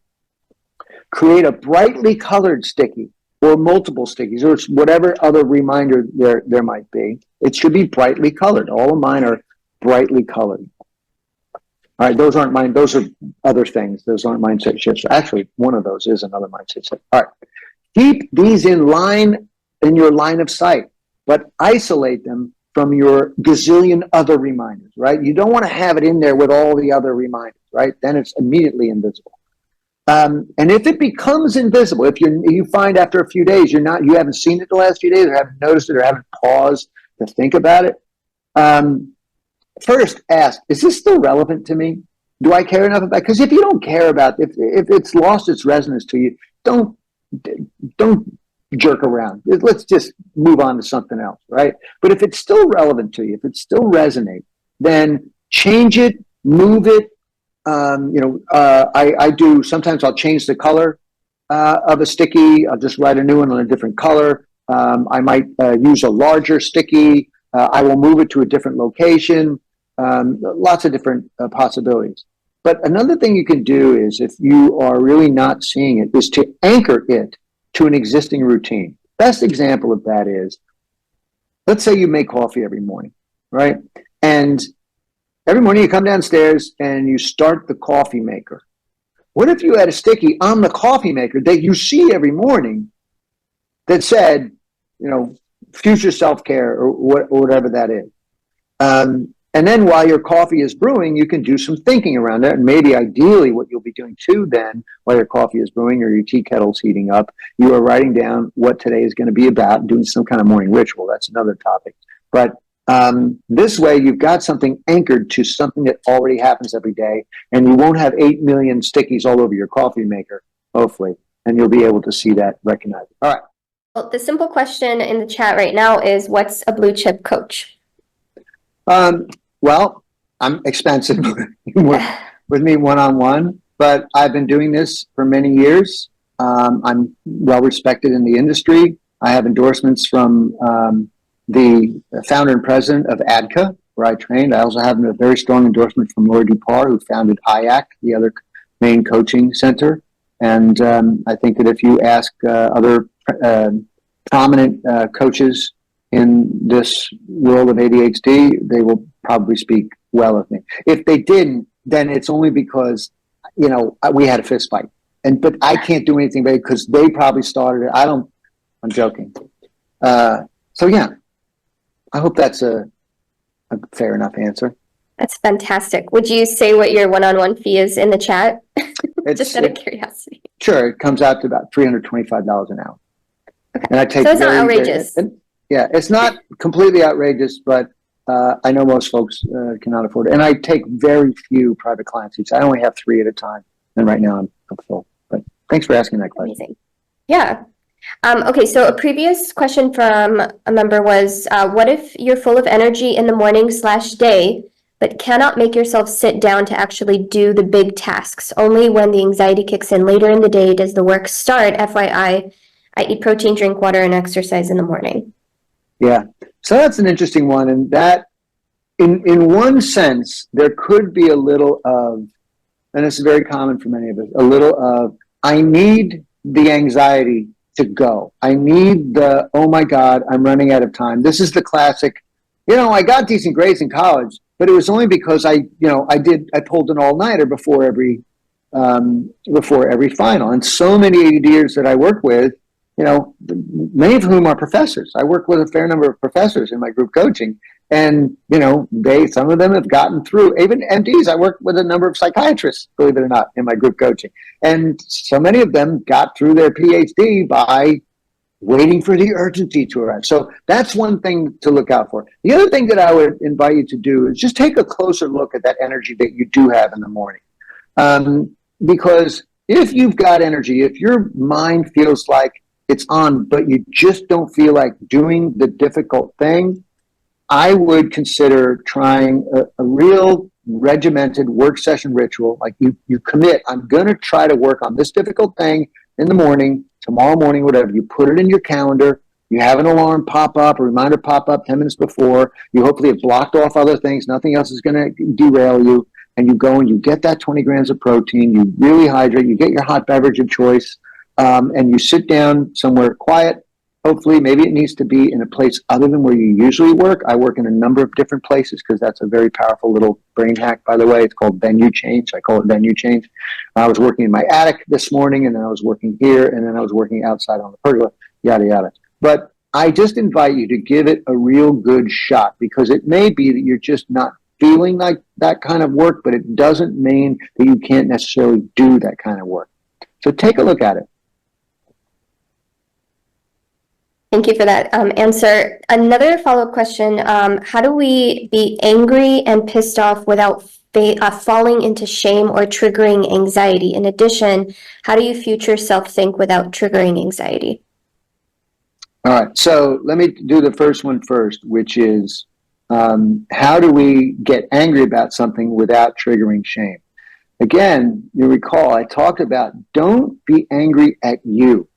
Create a brightly colored sticky or multiple stickies or whatever other reminder there might be. It should be brightly colored. All of mine are brightly colored. All right, those aren't mine. Those are other things. Those aren't mindset shifts. Actually, one of those is another mindset shift. All right. Keep these in your line of sight, but isolate them from your gazillion other reminders, right? You don't want to have it in there with all the other reminders, right? Then it's immediately invisible. And if it becomes invisible, if you find after a few days you haven't seen it the last few days, or haven't noticed it, or haven't paused to think about it, first ask: is this still relevant to me? Do I care enough about it? Because if you don't care about if it's lost its resonance to you, don't jerk around. Let's just move on to something else, right? But if it's still relevant to you, if it still resonates, then change it, move it. I do, sometimes I'll change the color of a sticky. I'll just write a new one on a different color. I might use a larger sticky. I will move it to a different location. Lots of different possibilities. But another thing you can do is, if you are really not seeing it, is to anchor it to an existing routine. Best example of that is, let's say you make coffee every morning, right? And every morning you come downstairs and you start the coffee maker. What if you had a sticky on the coffee maker that you see every morning that said, future self-care, or whatever that is? And then while your coffee is brewing, you can do some thinking around it. And maybe ideally what you'll be doing too then, while your coffee is brewing or your tea kettle's heating up, you are writing down what today is going to be about, doing some kind of morning ritual. That's another topic. But this way you've got something anchored to something that already happens every day, and you won't have 8 million stickies all over your coffee maker, hopefully, and you'll be able to see that, recognize it. All right. Well, the simple question in the chat right now is, what's a blue chip coach? Well, I'm expensive with me one-on-one, but I've been doing this for many years. I'm well respected in the industry. I have endorsements from the founder and president of ADCA, where I trained. I also have a very strong endorsement from Laura Dupar, who founded IAC, the other main coaching center. And I think that if you ask other prominent coaches in this world of ADHD, they will probably speak well of me. If they didn't, then it's only because, we had a fist fight. But I can't do anything about it because they probably started it. I'm joking. So yeah, I hope that's a fair enough answer. That's fantastic. Would you say what your one-on-one fee is in the chat? Just out of curiosity. Sure. It comes out to about $325 an hour. Okay. And I take so it's not outrageous. Yeah, it's not completely outrageous, but I know most folks cannot afford it. And I take very few private client seats. I only have 3 at a time. And right now I'm full. But thanks for asking that question. Amazing. Yeah. Okay, so a previous question from a member was, what if you're full of energy in the morning/day, but cannot make yourself sit down to actually do the big tasks? Only when the anxiety kicks in later in the day does the work start. FYI, I eat protein, drink water, and exercise in the morning. Yeah, so that's an interesting one. And that, in one sense, there could be a little of, and it's very common for many of us, a little of, I need the anxiety to go. I need the, oh my God, I'm running out of time. This is the classic, I got decent grades in college, but it was only because I pulled an all-nighter before every final. And so many ADDers that I work with, many of whom are professors. I work with a fair number of professors in my group coaching, and some of them have gotten through. Even MDs, I work with a number of psychiatrists, believe it or not, in my group coaching, and so many of them got through their PhD by waiting for the urgency to arrive. So that's one thing to look out for. The other thing that I would invite you to do is just take a closer look at that energy that you do have in the morning, because if you've got energy, if your mind feels like it's on, but you just don't feel like doing the difficult thing, I would consider trying a real regimented work session ritual. Like you commit, I'm going to try to work on this difficult thing in the morning, tomorrow morning, whatever. You put it in your calendar. You have an alarm pop up, a reminder pop up 10 minutes before. You hopefully have blocked off other things. Nothing else is going to derail you. And you go and you get that 20 grams of protein. You really hydrate. You get your hot beverage of choice. And you sit down somewhere quiet. Hopefully, maybe it needs to be in a place other than where you usually work. I work in a number of different places because that's a very powerful little brain hack, by the way. It's called venue change. I call it venue change. I was working in my attic this morning, and then I was working here, and then I was working outside on the pergola, yada, yada. But I just invite you to give it a real good shot, because it may be that you're just not feeling like that kind of work, but it doesn't mean that you can't necessarily do that kind of work. So take a look at it. Thank you for that answer. Another follow-up question, how do we be angry and pissed off without falling into shame or triggering anxiety? In addition, how do you future self-think without triggering anxiety? All right. So let me do the first one first, which is how do we get angry about something without triggering shame? Again, you recall I talked about don't be angry at you.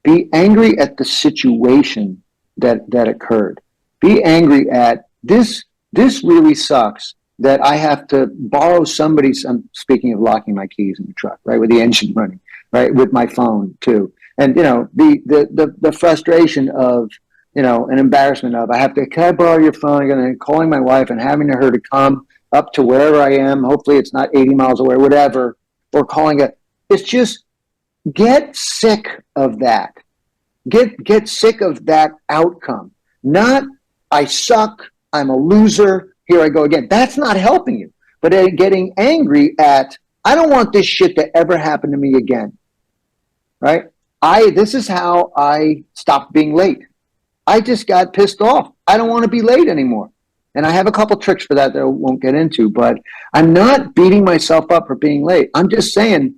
Be angry at the situation that occurred. Be angry at this. This really sucks that I have to borrow somebody's. I'm speaking of locking my keys in the truck, right, with the engine running, right, with my phone too, and the frustration of an embarrassment of I have to. Can I borrow your phone? And calling my wife and having her to come up to wherever I am. Hopefully, it's not 80 miles away, whatever, or calling it. It's just get sick of that. Get sick of that outcome. Not I suck, I'm a loser, here I go again. That's not helping you. But getting angry at I don't want this shit to ever happen to me again. Right? This is how I stopped being late. I just got pissed off. I don't want to be late anymore. And I have a couple tricks for that I won't get into, but I'm not beating myself up for being late. I'm just saying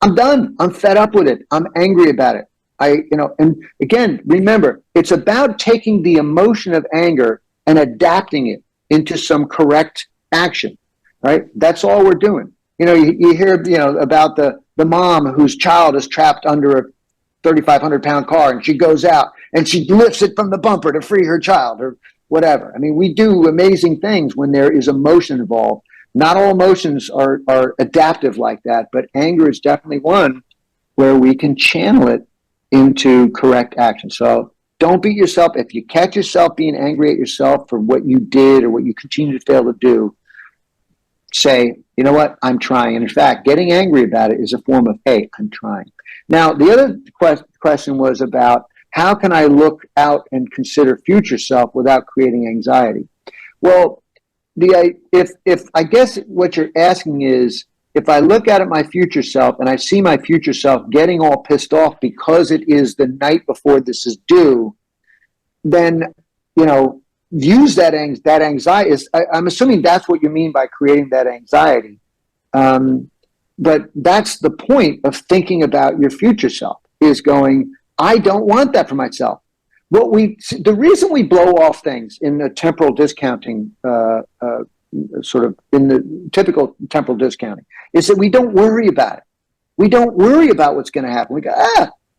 I'm done. I'm fed up with it. I'm angry about it. And again, remember, it's about taking the emotion of anger and adapting it into some correct action, right? That's all we're doing. You hear, about the mom whose child is trapped under a 3,500-pound car and she goes out and she lifts it from the bumper to free her child or whatever. I mean, we do amazing things when there is emotion involved. Not all emotions are adaptive like that, but anger is definitely one where we can channel it into correct action. So don't beat yourself. If you catch yourself being angry at yourself for what you did or what you continue to fail to do, say, you know what, I'm trying. And in fact, getting angry about it is a form of, hey, I'm trying. Now, the other question was about how can I look out and consider future self without creating anxiety? Well, if I guess what you're asking is, if I look at my future self and I see my future self getting all pissed off because it is the night before this is due, then, use that anxiety. I'm assuming that's what you mean by creating that anxiety. But that's the point of thinking about your future self, is going, I don't want that for myself. The reason we blow off things in the temporal discounting, sort of in the typical temporal discounting, is that we don't worry about it. We don't worry about what's going to happen. We go,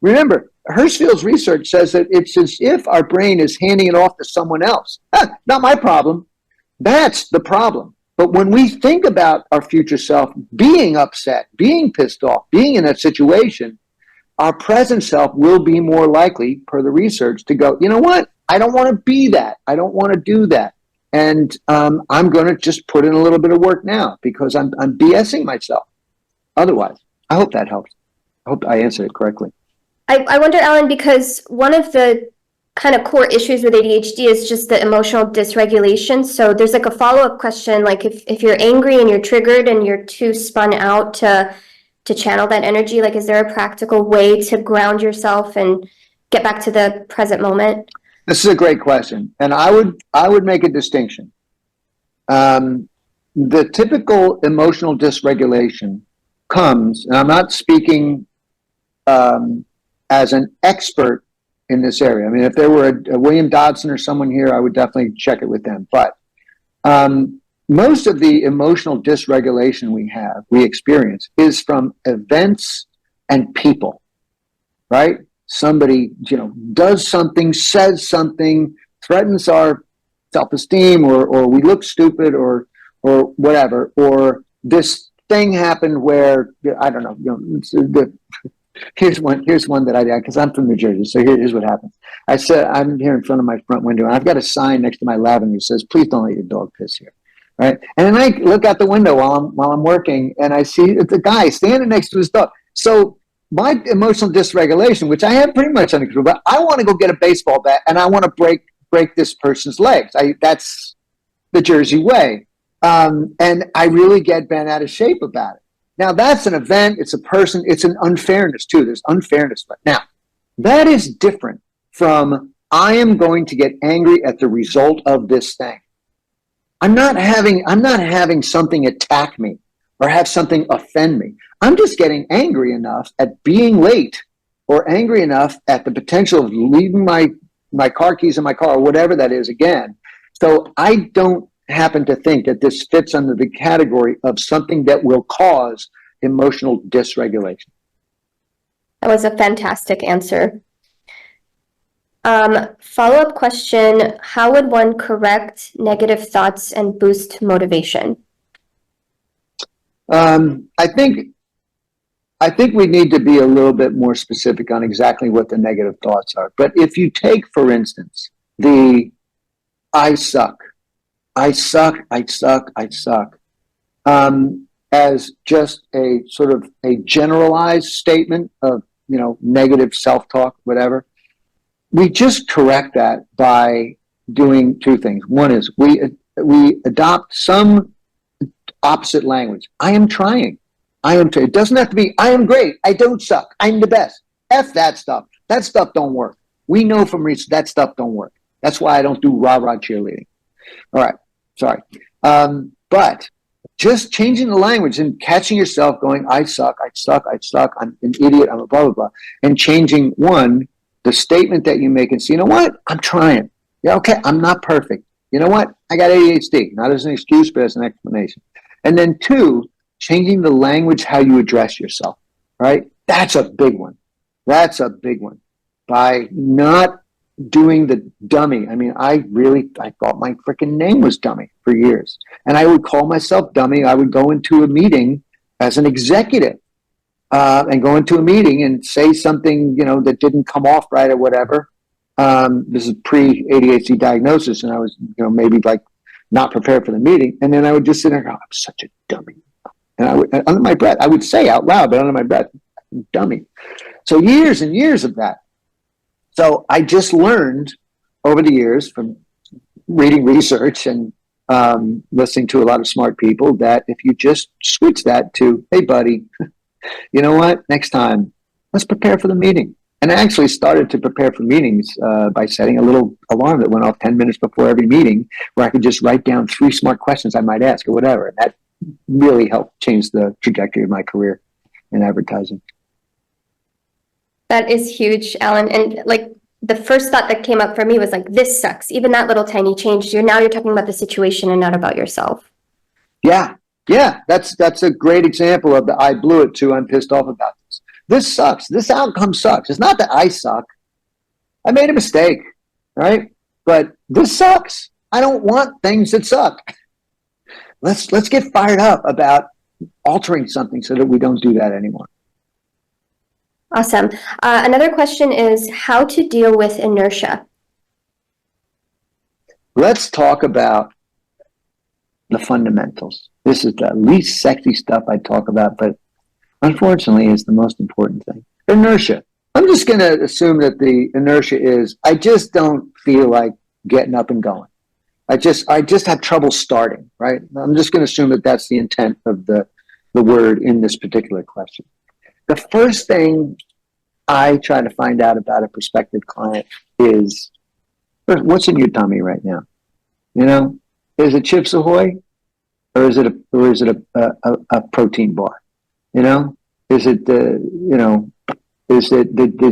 remember, Hirschfield's research says that it's as if our brain is handing it off to someone else. Not my problem. That's the problem. But when we think about our future self being upset, being pissed off, being in that situation, our present self will be more likely, per the research, to go, you know what? I don't want to be that. I don't want to do that. And I'm going to just put in a little bit of work now because I'm BSing myself. Otherwise, I hope that helps. I hope I answered it correctly. I wonder, Alan, because one of the kind of core issues with ADHD is just the emotional dysregulation. So there's like a follow-up question, like if you're angry and you're triggered and you're too spun out to channel that energy, like is there a practical way to ground yourself and get back to the present moment? This is a great question, and I would make a distinction. The typical emotional dysregulation comes, and I'm not speaking as an expert in this area. I mean, if there were a William Dodson or someone here, I would definitely check it with them. But most of the emotional dysregulation we experience is from events and people, right? Somebody, does something, says something, threatens our self-esteem, or we look stupid, or whatever, or this thing happened where I don't know. Here's one that I did because I'm from New Jersey. So here's what happens. I said I'm here in front of my front window, and I've got a sign next to my lavender that says, "Please don't let your dog piss here." Right? And then I look out the window while I'm working, and I see the guy standing next to his dog. So my emotional dysregulation, which I have pretty much under control, but I want to go get a baseball bat and I want to break this person's legs. That's the Jersey way, and I really get bent out of shape about it. Now that's an event. It's a person. It's an unfairness too. There's unfairness. But now that is different from I am going to get angry at the result of this thing. I'm not having something attack me or have something offend me. I'm just getting angry enough at being late or angry enough at the potential of leaving my my car keys in my car, or whatever that is again. So I don't happen to think that this fits under the category of something that will cause emotional dysregulation. That was a fantastic answer. Follow-up question, how would one correct negative thoughts and boost motivation? I think we need to be a little bit more specific on exactly what the negative thoughts are. But if you take, for instance, the I suck, I suck, I suck, I suck, as just a sort of a generalized statement of, negative self-talk, whatever, we just correct that by doing two things. One is we adopt some opposite language. I am trying. It doesn't have to be, I am great. I don't suck. I'm the best. F that stuff. That stuff don't work. We know from research that stuff don't work. That's why I don't do rah-rah cheerleading. All right. Sorry. But just changing the language and catching yourself going, I suck, I suck, I suck, I'm an idiot, I'm a blah, blah, blah. And changing the statement that you make and say, you know what? I'm trying. Yeah, okay, I'm not perfect. You know what? I got ADHD, not as an excuse, but as an explanation. And then two, changing the language, how you address yourself, right? That's a big one. That's a big one. By not doing the dummy. I mean, I thought my freaking name was Dummy for years. And I would call myself Dummy. I would go into a meeting as an executive and go into a meeting and say something, that didn't come off right or whatever. This is pre-ADHD diagnosis. And I was, maybe like not prepared for the meeting. And then I would just sit there and go, I'm such a dummy. And I would, under my breath, I would say out loud, but under my breath, dummy. So years and years of that. So I just learned over the years from reading research and listening to a lot of smart people that if you just switch that to, hey, buddy, you know what? Next time, let's prepare for the meeting. And I actually started to prepare for meetings by setting a little alarm that went off 10 minutes before every meeting where I could just write down 3 smart questions I might ask or whatever. And that really helped change the trajectory of my career in advertising. That is huge, Alan. And like the first thought that came up for me was like, this sucks. Even that little tiny change. You're talking about the situation and not about yourself. Yeah. That's a great example of the I blew it to, I'm pissed off about this. This sucks. This outcome sucks. It's not that I suck. I made a mistake, right? But this sucks. I don't want things that suck. Let's get fired up about altering something so that we don't do that anymore. Awesome. Another question is how to deal with inertia. Let's talk about the fundamentals. This is the least sexy stuff I talk about, but unfortunately is the most important thing. Inertia. I'm just going to assume that the inertia is, I just don't feel like getting up and going. I just have trouble starting, right? I'm just going to assume that that's the intent of the word in this particular question. The first thing I try to find out about a prospective client is, what's in your tummy right now? Is it Chips Ahoy, or is it a protein bar? Is it did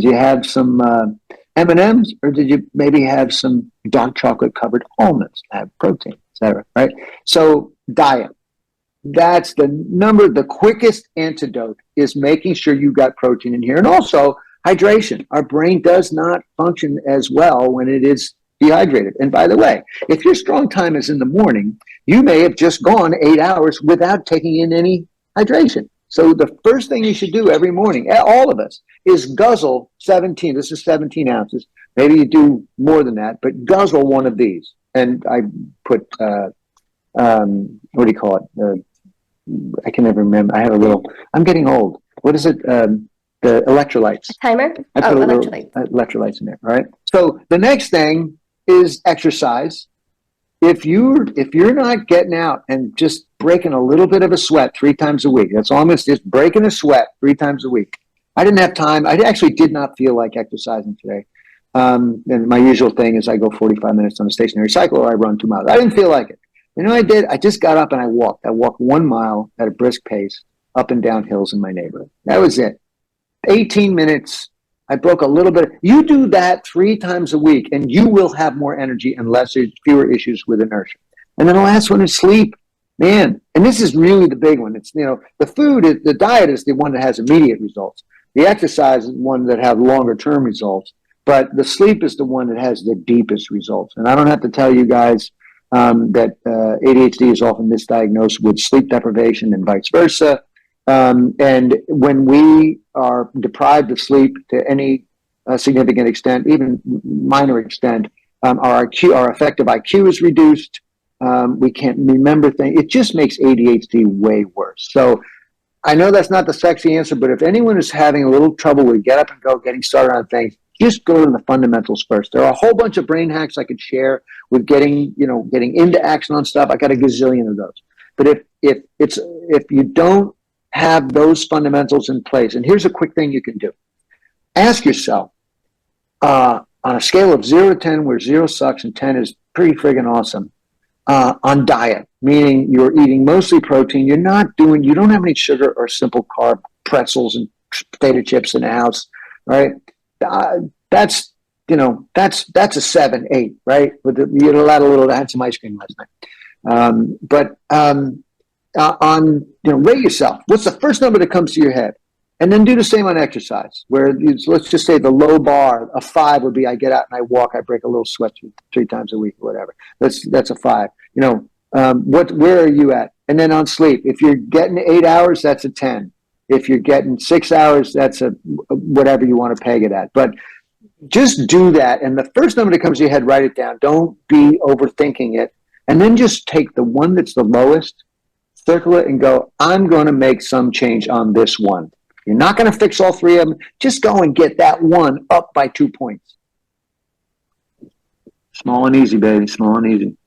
you have some M&Ms, or did you maybe have some dark chocolate covered almonds that have protein, etc. Right? So diet. That's the quickest antidote is making sure you got protein in here. And also hydration. Our brain does not function as well when it is dehydrated. And by the way, if your strong time is in the morning, you may have just gone 8 hours without taking in any hydration. So the first thing you should do every morning, all of us, is guzzle 17. This is 17 ounces. Maybe you do more than that, but guzzle one of these. And I put, what do you call it? I can never remember. I have a little, I'm getting old. What is it? The electrolytes. Timer? I put electrolytes. Electrolytes in there, right? So the next thing is exercise. If you're not getting out and just breaking a little bit of a sweat 3 times a week, that's almost just breaking a sweat 3 times a week. I didn't have time. I actually did not feel like exercising today. And my usual thing is I go 45 minutes on a stationary cycle or I run 2 miles. I didn't feel like it. You know what I did? I just got up and I walked. I walked 1 mile at a brisk pace up and down hills in my neighborhood. That was it. 18 minutes I broke a little bit. You do that 3 times a week and you will have more energy and fewer issues with inertia. And then the last one is sleep. Man, and this is really the big one. It's, the diet is the one that has immediate results. The exercise is one that has longer term results, but the sleep is the one that has the deepest results. And I don't have to tell you guys that ADHD is often misdiagnosed with sleep deprivation and vice versa. And when we are deprived of sleep to any significant extent, even minor extent, our effective IQ is reduced. We can't remember things. It just makes ADHD way worse. So I know that's not the sexy answer, but if anyone is having a little trouble with get up and go, getting started on things, just go to the fundamentals first. There are a whole bunch of brain hacks I could share with getting into action on stuff. I got a gazillion of those. But if you don't have those fundamentals in place, and here's a quick thing you can do. Ask yourself, on a scale of 0 to 10, where 0 sucks and 10 is pretty friggin' awesome, on diet, meaning you're eating mostly protein, you don't have any sugar or simple carb pretzels and potato chips in the house, right? That's a 7, 8, right? You had a little, I had some ice cream last night. Rate yourself. What's the first number that comes to your head? And then do the same on exercise, where let's just say the low bar, a 5 would be I get out and I walk, I break a little sweat 3 times a week or whatever. That's a 5. Where are you at? And then on sleep, if you're getting 8 hours, that's a 10. If you're getting 6 hours, that's a whatever you want to peg it at. But just do that. And the first number that comes to your head, write it down. Don't be overthinking it. And then just take the one that's the lowest, circle it and go, I'm going to make some change on this one. You're not going to fix all 3 of them. Just go and get that one up by 2 points. Small and easy, baby. Small and easy.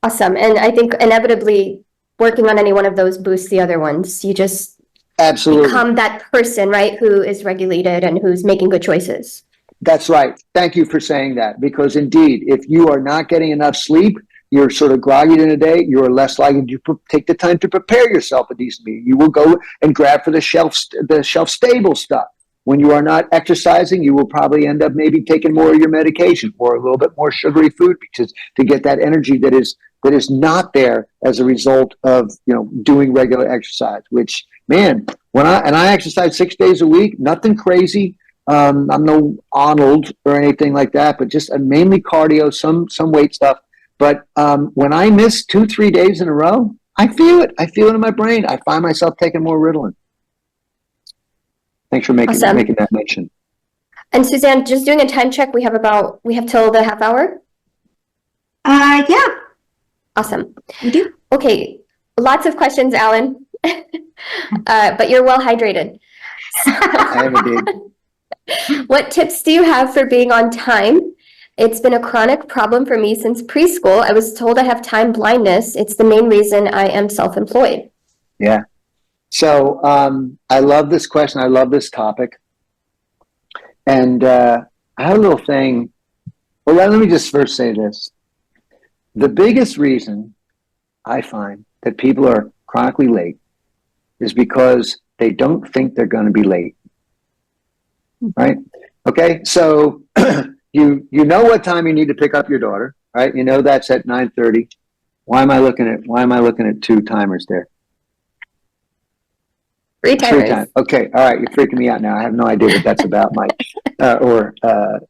Awesome. And I think inevitably working on any one of those boosts the other ones. You just absolutely become that person, right, who is regulated and who's making good choices. That's right. Thank you for saying that. Because indeed, if you are not getting enough sleep, you're sort of groggy in a day, you're less likely to take the time to prepare yourself a decent meal. You will go and grab for the shelf-stable stuff. When you are not exercising, you will probably end up maybe taking more of your medication or a little bit more sugary food because to get that energy that is not there as a result of doing regular exercise. Which, man, I exercise 6 days a week, nothing crazy. I'm no Arnold or anything like that, but just mainly cardio, some weight stuff. But when I miss 2-3 days in a row, I feel it. I feel it in my brain. I find myself taking more Ritalin. Thanks for making that mention. And Suzanne, just doing a time check. We have till the half hour. Yeah. Awesome. You do. Okay. Lots of questions, Alan. But you're well hydrated. I am indeed. What tips do you have for being on time? It's been a chronic problem for me since preschool. I was told I have time blindness. It's the main reason I am self-employed. Yeah. So I love this question. I love this topic. And I have a little thing. Well, let me just first say this. The biggest reason I find that people are chronically late is because they don't think they're going to be late. Right? Okay. So you know what time you need to pick up your daughter, right? You know that's at 9:30. Why am I looking at 2 timers there? 3 timers. 3 times. Okay. All right. You're freaking me out now. I have no idea what that's about, Mike.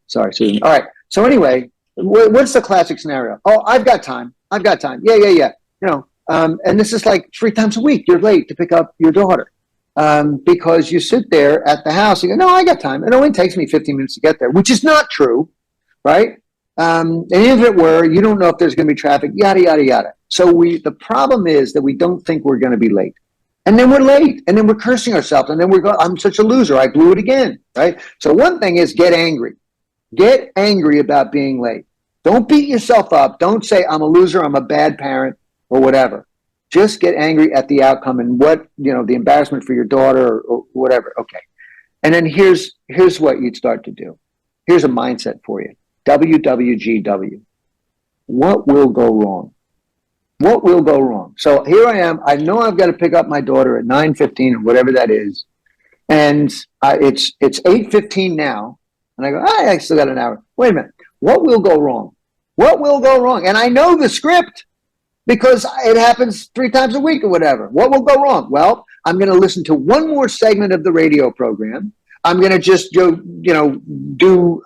Sorry, Susan. All right. So anyway, what's the classic scenario? Oh, I've got time. Yeah. And this is like 3 times a week. You're late to pick up your daughter. Because you sit there at the house and go, no, I got time. It only takes me 15 minutes to get there, which is not true, right? And if it were, you don't know if there's going to be traffic, yada, yada, yada. So the problem is that we don't think we're going to be late. And then we're late, and then we're cursing ourselves, and then I'm such a loser, I blew it again, right? So one thing is get angry. Get angry about being late. Don't beat yourself up. Don't say, I'm a loser, I'm a bad parent, or whatever. Just get angry at the outcome and the embarrassment for your daughter or whatever. Okay. And then here's what you'd start to do. Here's a mindset for you. WWGW. What will go wrong? What will go wrong? So here I am. I know I've got to pick up my daughter at 9:15 or whatever that is. And it's 8:15 now, and I go, I still got an hour. Wait a minute, what will go wrong? What will go wrong? And I know the script because it happens 3 times a week or whatever. What will go wrong? Well, I'm going to listen to one more segment of the radio program. I'm going to just go, do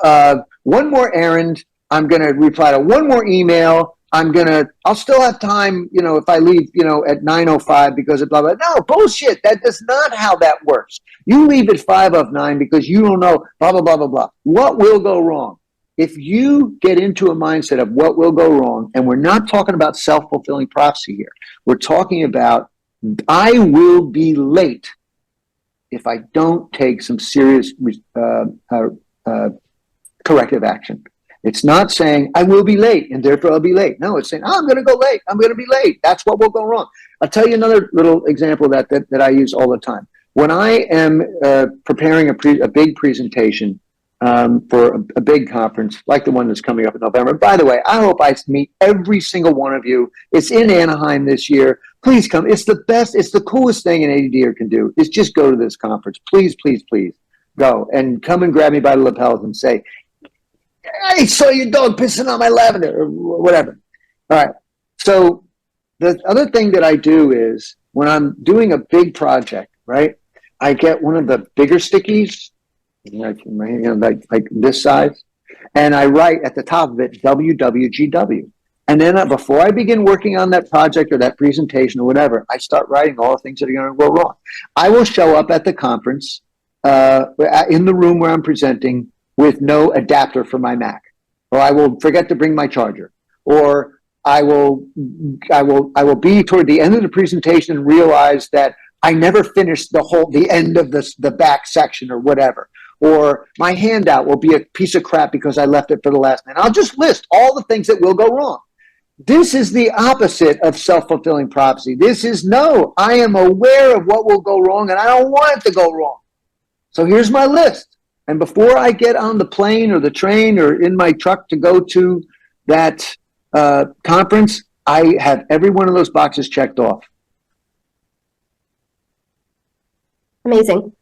one more errand. I'm going to reply to one more email. I'll still have time, if I leave, at 9:05 because of blah, blah. No, bullshit. That is not how that works. You leave at 5:09 because you don't know, blah, blah, blah, blah, blah. What will go wrong? If you get into a mindset of what will go wrong, and we're not talking about self-fulfilling prophecy here, we're talking about I will be late if I don't take some serious corrective action. It's not saying I will be late and therefore I'll be late. No, it's saying I'm going to go late. I'm going to be late. That's what will go wrong. I'll tell you another little example of that I use all the time. When I am preparing a big presentation for a big conference like the one that's coming up in November. By the way, I hope I meet every single one of you. It's in Anaheim this year. Please come. It's the best. It's the coolest thing an ADDer can do is just go to this conference. Please, please, please go and come and grab me by the lapels and say, I saw your dog pissing on my lavender or whatever. All right. So the other thing that I do is when I'm doing a big project, right, I get one of the bigger stickies, like this size, and I write at the top of it WWGW. And then before I begin working on that project or that presentation or whatever, I start writing all the things that are going to go wrong. I will show up at the conference in the room where I'm presenting with no adapter for my Mac, or I will forget to bring my charger, or I will be toward the end of the presentation and realize that I never finished the end of the back section or whatever, or my handout will be a piece of crap because I left it for the last minute. I'll just list all the things that will go wrong. This is the opposite of self-fulfilling prophecy. This is no, I am aware of what will go wrong and I don't want it to go wrong. So here's my list. And before I get on the plane or the train or in my truck to go to that conference, I have every one of those boxes checked off. Amazing.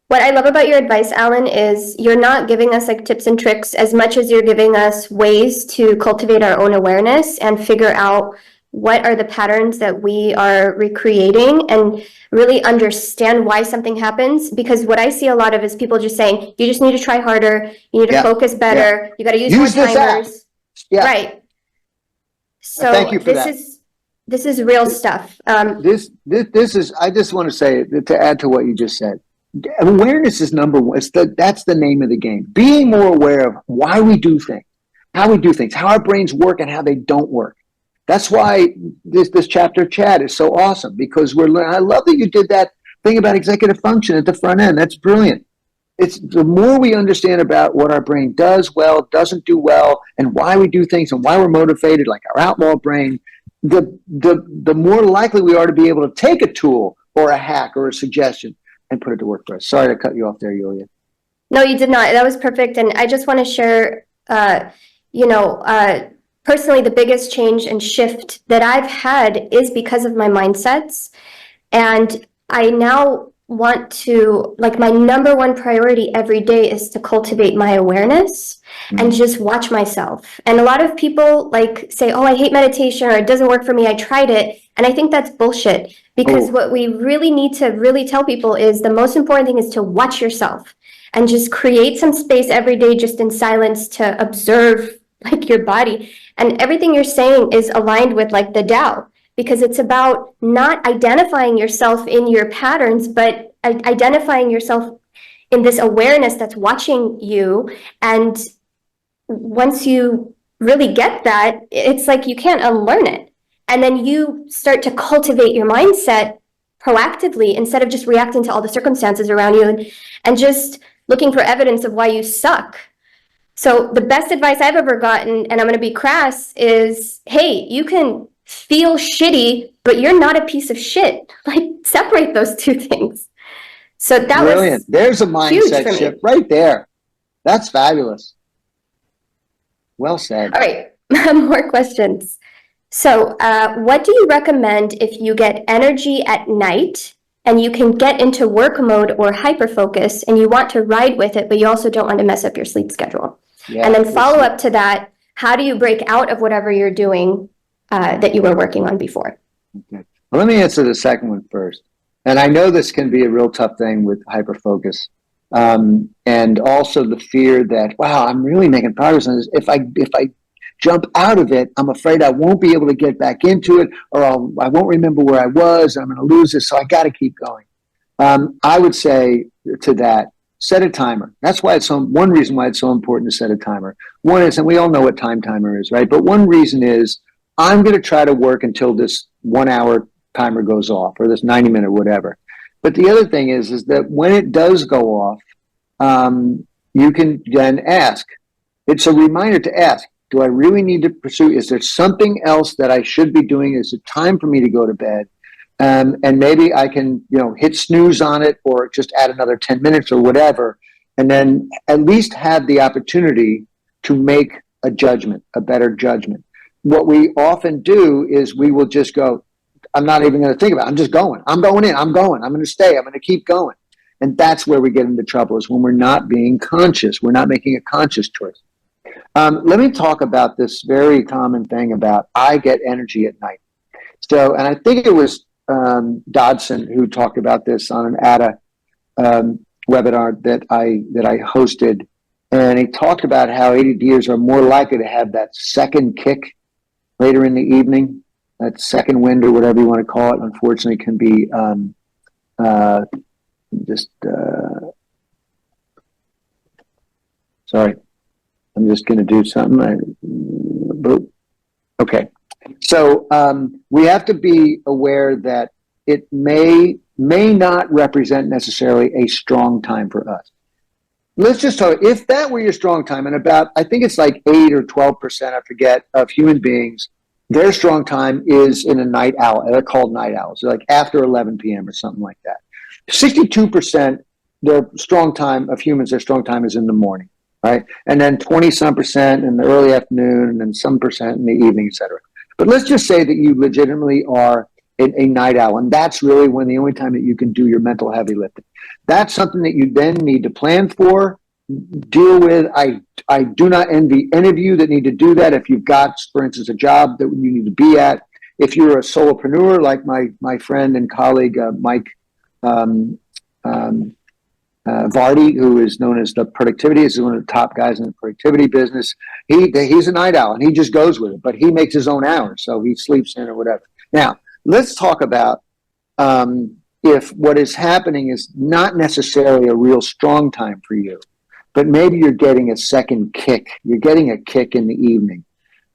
What I love about your advice, Alan, is you're not giving us like tips and tricks as much as you're giving us ways to cultivate our own awareness and figure out what are the patterns that we are recreating and really understand why something happens. Because what I see a lot of is people just saying, you just need to try harder, you need to focus better, you got to use more timers. Right. So thank you for that. This is real stuff. This is, I just want to say, to add to what you just said, awareness is number one. That's the name of the game. Being more aware of why we do things, how we do things, how our brains work and how they don't work. That's why this chapter, Chad, is so awesome, because I love that you did that thing about executive function at the front end. That's brilliant. It's the more we understand about what our brain does well, doesn't do well, and why we do things and why we're motivated, like our outlaw brain, the more likely we are to be able to take a tool or a hack or a suggestion and put it to work for us. Sorry to cut you off there, Yulia. No, you did not. That was perfect. And I just want to share, personally, the biggest change and shift that I've had is because of my mindsets. And I now want to, like, my number one priority every day is to cultivate my awareness and just watch myself. And a lot of people like say, oh, I hate meditation, or it doesn't work for me, I tried it. And I think that's bullshit, because what we really need to really tell people is the most important thing is to watch yourself and just create some space every day just in silence to observe like your body. And everything you're saying is aligned with like the Tao, because it's about not identifying yourself in your patterns, but identifying yourself in this awareness that's watching you. And once you really get that, it's like you can't unlearn it. And then you start to cultivate your mindset proactively instead of just reacting to all the circumstances around you and just looking for evidence of why you suck. So the best advice I've ever gotten, and I'm going to be crass, is, hey, you can feel shitty, but you're not a piece of shit. Like, separate those two things. So that brilliant. There's a mindset shift right there. That's fabulous. Well said. All right, more questions. So what do you recommend if you get energy at night and you can get into work mode or hyper focus, and you want to ride with it, but you also don't want to mess up your sleep schedule. Yeah, and then follow up to that, how do you break out of whatever you're doing that you were working on before? Okay. Well, let me answer the second one first. And I know this can be a real tough thing with hyperfocus. And also the fear that, wow, I'm really making progress on this. If I jump out of it, I'm afraid I won't be able to get back into it, or I won't remember where I was. I'm going to lose it. So I got to keep going. I would say to that, set a timer. That's why one reason why it's so important to set a timer. One is, and we all know what timer is, right? But one reason is, I'm going to try to work until this 1 hour timer goes off, or this 90-minute whatever. But the other thing is that when it does go off, you can then ask. It's a reminder to ask, do I really need to pursue? Is there something else that I should be doing? Is it time for me to go to bed? And maybe I can, hit snooze on it, or just add another 10 minutes or whatever, and then at least have the opportunity to make a judgment, a better judgment. What we often do is we will just go, I'm not even going to think about it. I'm just going. I'm going in. I'm going. I'm going to stay. I'm going to keep going. And that's where we get into trouble, is when we're not being conscious. We're not making a conscious choice. Let me talk about this very common thing about I get energy at night. So, and I think it was Dodson who talked about this on an ADA webinar that I hosted. And he talked about how ADDers are more likely to have that second kick later in the evening. That second wind, or whatever you want to call it, unfortunately can be sorry, I'm just going to do something. Okay. So we have to be aware that it may not represent necessarily a strong time for us. Let's just talk, if that were your strong time, and I think it's like 8 or 12%, I forget, of human beings, their strong time is in a night owl. They're called night owls. They're like after 11 p.m. or something like that. 62%, their strong time of humans, their strong time is in the morning, right? And then 20-some% in the early afternoon, and then some percent in the evening, et cetera. But let's just say that you legitimately are a night owl, and that's really when the only time that you can do your mental heavy lifting. That's something that you then need to plan for, deal with. I do not envy any of you that need to do that. If you've got, for instance, a job that you need to be at, if you're a solopreneur like my friend and colleague Mike Vardy, who is known as the productivity, is one of the top guys in the productivity business. He's a night owl, and he just goes with it, but he makes his own hours, so he sleeps in or whatever. Now, let's talk about if what is happening is not necessarily a real strong time for you, but maybe you're getting a second kick. You're getting a kick in the evening.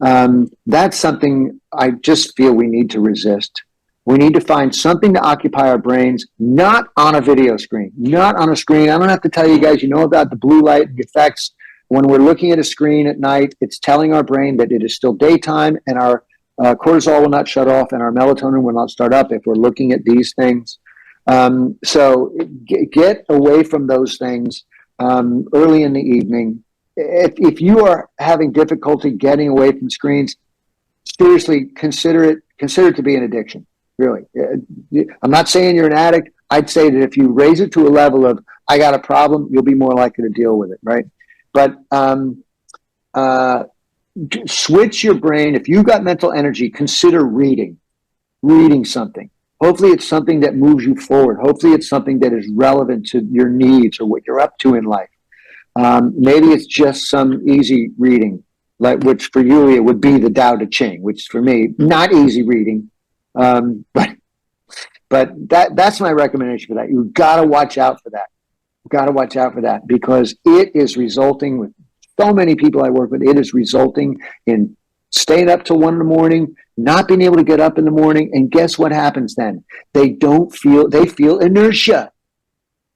That's something I just feel we need to resist. We need to find something to occupy our brains, not on a video screen, not on a screen. I don't have to tell you guys, about the blue light effects. When we're looking at a screen at night, it's telling our brain that it is still daytime, and our cortisol will not shut off and our melatonin will not start up if we're looking at these things. So get away from those things early in the evening. If you are having difficulty getting away from screens, seriously consider it to be an addiction. Really, I'm not saying you're an addict. I'd say that if you raise it to a level of I got a problem, you'll be more likely to deal with it, right? But switch your brain. If you've got mental energy, consider reading something. Hopefully it's something that moves you forward. Hopefully it's something that is relevant to your needs or what you're up to in life. Maybe it's just some easy reading, which for you it would be the Tao Te Ching, which for me, not easy reading. But that's my recommendation for that. You've got to watch out for that. You've got to watch out for that, because it is resulting with so many people I work with. It is resulting in staying up till 1 in the morning, not being able to get up in the morning. And guess what happens then? They feel inertia.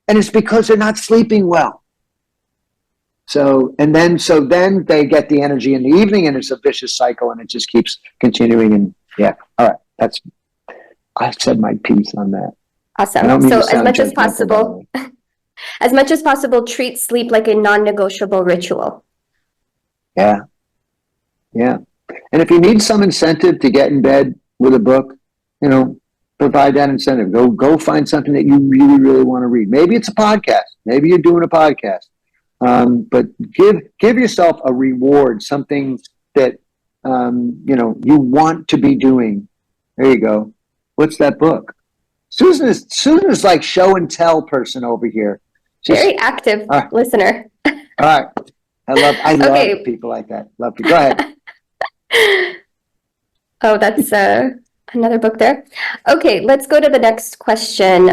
And it's because they're not sleeping well. So then they get the energy in the evening, and it's a vicious cycle, and it just keeps continuing. And yeah, all right. I said my piece on that. Awesome. So as much as possible, treat sleep like a non-negotiable ritual. Yeah. Yeah. And if you need some incentive to get in bed with a book, provide that incentive. Go find something that you really, really want to read. Maybe it's a podcast. Maybe you're doing a podcast. But give yourself a reward, something that you want to be doing. There you go. What's that book? Susan is like show and tell person over here. Very active listener. All right. I love people like that. Love you. Go ahead. Oh, that's another book there. Okay, let's go to the next question.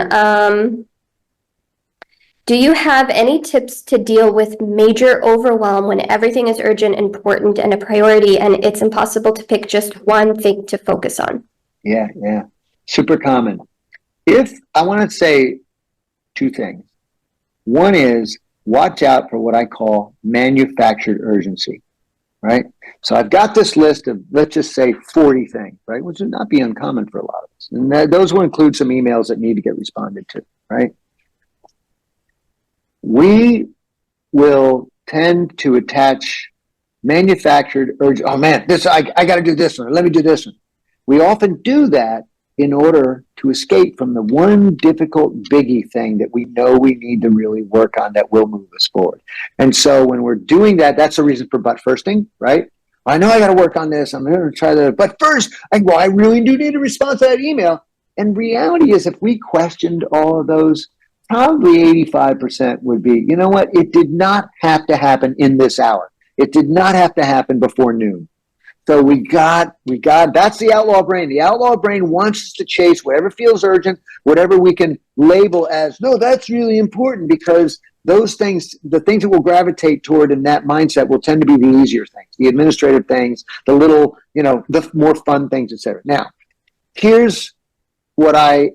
Do you have any tips to deal with major overwhelm when everything is urgent, important, and a priority, and it's impossible to pick just one thing to focus on? Yeah. Super common. I want to say two things. One is watch out for what I call manufactured urgency, right? So I've got this list of, let's just say 40 things, right? Which would not be uncommon for a lot of us. And those will include some emails that need to get responded to, right? We will tend to attach manufactured urgency. Oh man, I got to do this one. Let me do this one. We often do that in order to escape from the one difficult biggie thing that we know we need to really work on that will move us forward. And so when we're doing that, that's the reason for but firsting, right? I know I got to work on this. I'm going to try that. But first, I really do need a response to that email. And reality is, if we questioned all of those, probably 85% would be, you know what? It did not have to happen in this hour. It did not have to happen before noon. So we got, that's the outlaw brain. The outlaw brain wants us to chase whatever feels urgent, whatever we can label as, no, that's really important, because those things, the things that we'll gravitate toward in that mindset will tend to be the easier things, the administrative things, the little, the more fun things, etc. Now, here's what I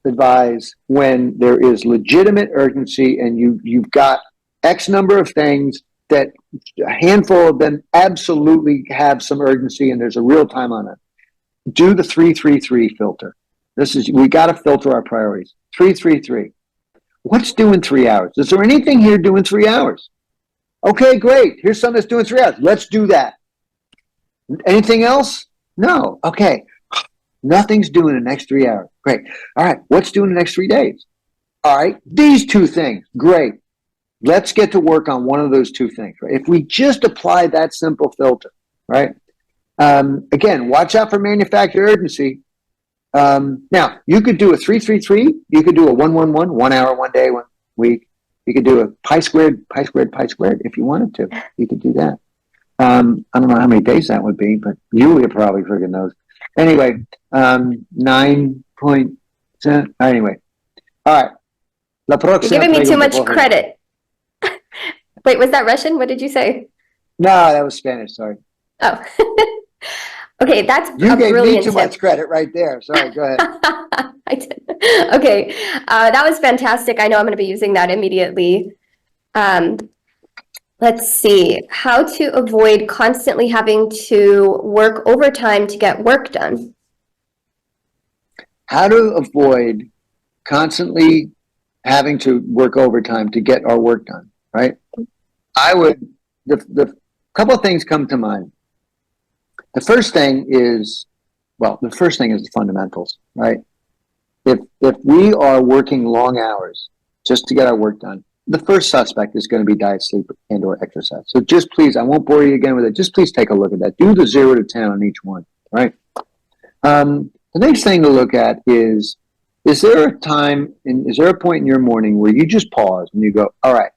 advise when there is legitimate urgency and you've got X number of things that a handful of them absolutely have some urgency and there's a real time on it. Do the 3-3-3 filter. We got to filter our priorities. 3-3-3. What's doing 3 hours? Is there anything here doing 3 hours? Okay, great. Here's something that's doing 3 hours. Let's do that. Anything else? No. Okay. Nothing's doing the next 3 hours. Great. All right. What's doing the next 3 days? All right. These two things. Great. Let's get to work on one of those two things. Right? If we just apply that simple filter, right? Again, watch out for manufactured urgency. Now, you could do a 3-3-3. You could do a 1-1-1, 1 hour, 1 day, 1 week. You could do a pi squared if you wanted to. You could do that. I don't know how many days that would be, but you would probably friggin' knows. Anyway, 9 point. Anyway, all right. You're giving me too much credit. Wait, was that Russian? What did you say? No, that was Spanish. Sorry. Oh, okay. That's you a gave brilliant me too much credit right there. Sorry. Go ahead. I did. Okay, that was fantastic. I know I'm going to be using that immediately. Let's see. How to avoid constantly having to work overtime to get work done. How to avoid constantly having to work overtime to get our work done, right? The couple of things come to mind. The first thing is the fundamentals, right? If we are working long hours just to get our work done, the first suspect is going to be diet, sleep, and or exercise. So just please, I won't bore you again with it. Just please take a look at that. Do the 0 to 10 on each one, right? The next thing to look at is there a point in your morning where you just pause and you go, all right,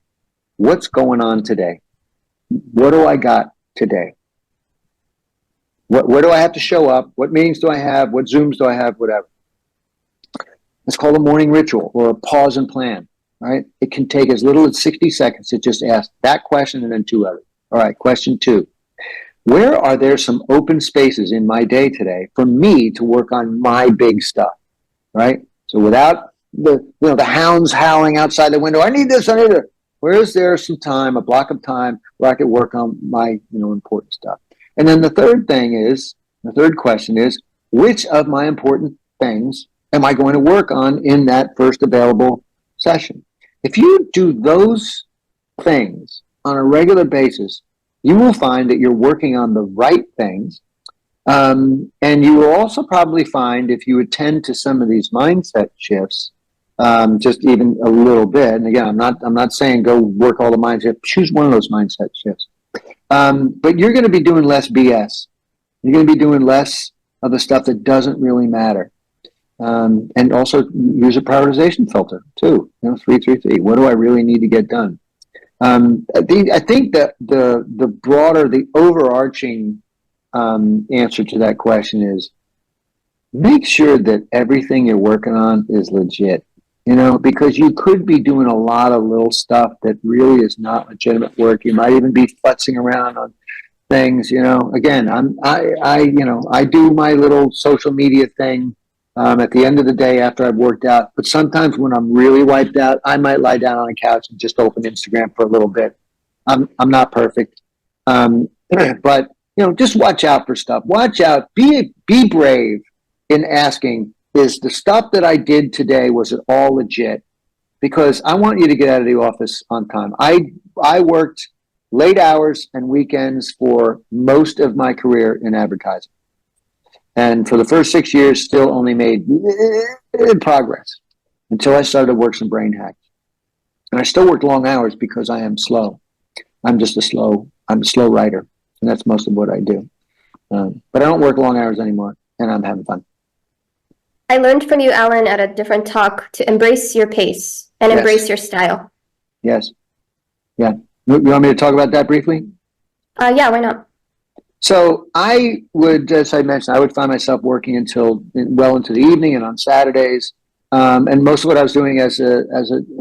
what's going on today? What do I got today? Where do I have to show up? What meetings do I have? What Zooms do I have? Whatever. It's called a morning ritual or a pause and plan, right? It can take as little as 60 seconds to just ask that question and then 2 others. All right, question 2. Where are there some open spaces in my day today for me to work on my big stuff, right? So without the hounds howling outside the window, I need this, I need it. Where is there some time, a block of time where I could work on my important stuff? And then the third question is, which of my important things am I going to work on in that first available session? If you do those things on a regular basis, you will find that you're working on the right things And you will also probably find if you attend to some of these mindset shifts, just even a little bit. And again, I'm not saying go work all the mindset. Choose one of those mindset shifts. But you're going to be doing less BS. You're going to be doing less of the stuff that doesn't really matter. And also use a prioritization filter too. 333. What do I really need to get done? I think that the broader, the overarching answer to that question is make sure that everything you're working on is legit. Because you could be doing a lot of little stuff that really is not legitimate work. You might even be futzing around on things. Again, I do my little social media thing at the end of the day after I've worked out. But sometimes when I'm really wiped out, I might lie down on the couch and just open Instagram for a little bit. I'm not perfect, but just watch out for stuff. Watch out. Be brave in asking, is the stuff that I did today, was it all legit? Because I want you to get out of the office on time. I worked late hours and weekends for most of my career in advertising. And for the first 6 years, still only made progress until I started to work some brain hacks. And I still work long hours because I am slow. I'm a slow writer. And that's most of what I do. But I don't work long hours anymore, and I'm having fun. I learned from you, Alan, at a different talk to embrace your pace and embrace your style. Yes. Yeah. You want me to talk about that briefly? Yeah, why not? So I would, as I mentioned, I would find myself working until well into the evening and on Saturdays. And most of what I was doing as a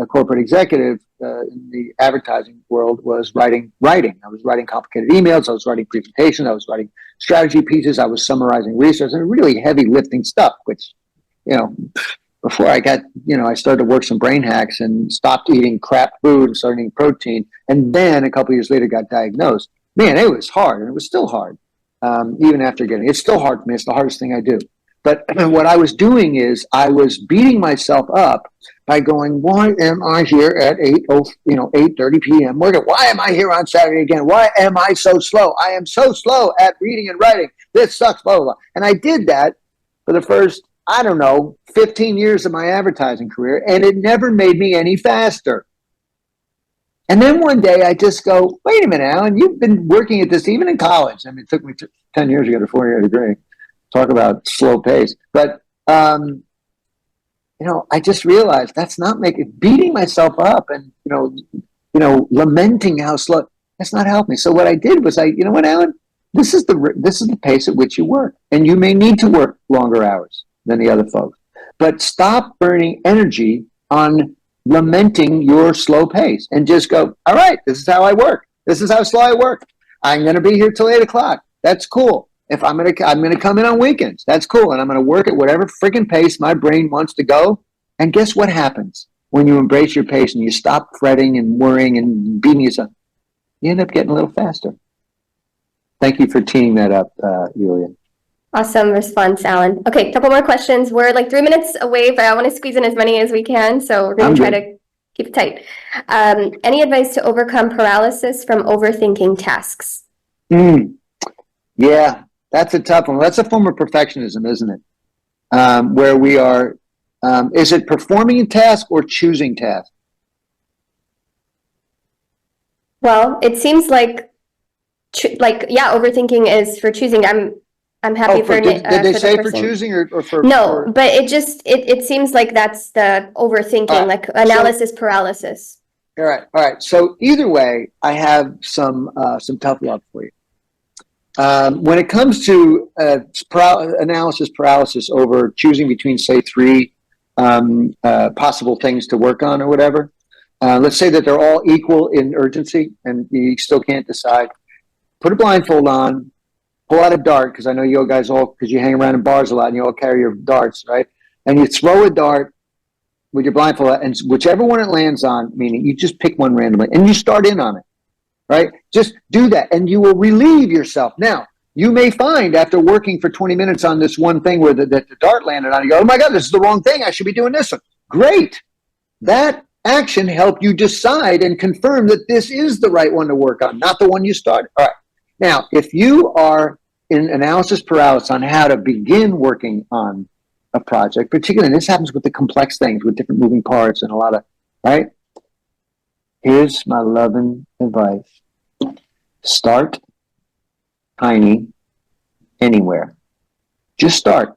corporate executive in the advertising world was writing. I was writing complicated emails. I was writing presentations. I was writing strategy pieces. I was summarizing research and really heavy lifting stuff, which, before I got, I started to work some brain hacks and stopped eating crap food and started eating protein. And then a couple of years later got diagnosed. Man, it was hard, and it was still hard. Even after getting it. It's still hard for me. It's the hardest thing I do. But what I was doing is I was beating myself up by going, why am I here at 8:30 p.m. Morgan? Why am I here on Saturday again? Why am I so slow? I am so slow at reading and writing. This sucks, blah, blah, blah. And I did that for the first, 15 years of my advertising career, and it never made me any faster. And then one day I just go, wait a minute, Alan, you've been working at this even in college. I mean, it took me 10 years to get a 4-year degree. Talk about slow pace. But, I just realized that's not beating myself up and, lamenting how slow, that's not helping me. So what I did was Alan, this is the pace at which you work. And you may need to work longer hours than the other folks. But stop burning energy on lamenting your slow pace and just go, all right, this is how I work. This is how slow I work. I'm going to be here till 8:00. That's cool. If I'm going to come in on weekends, that's cool. And I'm going to work at whatever freaking pace my brain wants to go. And guess what happens when you embrace your pace and you stop fretting and worrying and beating yourself? You end up getting a little faster. Thank you for teeing that up, Julian. Awesome response, Alan. Okay, a couple more questions. We're like 3 minutes away, but I want to squeeze in as many as we can. So we're going to try to keep it tight. Any advice to overcome paralysis from overthinking tasks? Yeah, that's a tough one. That's a form of perfectionism, isn't it? Where we are, is it performing a task or choosing tasks? Well, it seems like overthinking is for choosing. I'm happy for did they say for for choosing or for no, but it seems like that's the overthinking, like analysis paralysis. All right. So either way, I have some tough love for you. When it comes to analysis paralysis over choosing between, say, 3 possible things to work on or whatever, let's say that they're all equal in urgency and you still can't decide. Put a blindfold on, pull out a dart, because I know you guys all, because you hang around in bars a lot and you all carry your darts, right? And you throw a dart with your blindfold, and whichever one it lands on, meaning you just pick one randomly and you start in on it, right? Just do that and you will relieve yourself. Now, you may find after working for 20 minutes on this one thing where the dart landed on, you go, oh my God, this is the wrong thing. I should be doing this one. Great. That action helped you decide and confirm that this is the right one to work on, not the one you started. All right. Now, if you are in analysis paralysis on how to begin working on a project, particularly, and this happens with the complex things with different moving parts and a lot of, right? Here's my loving advice. Start tiny anywhere. Just start.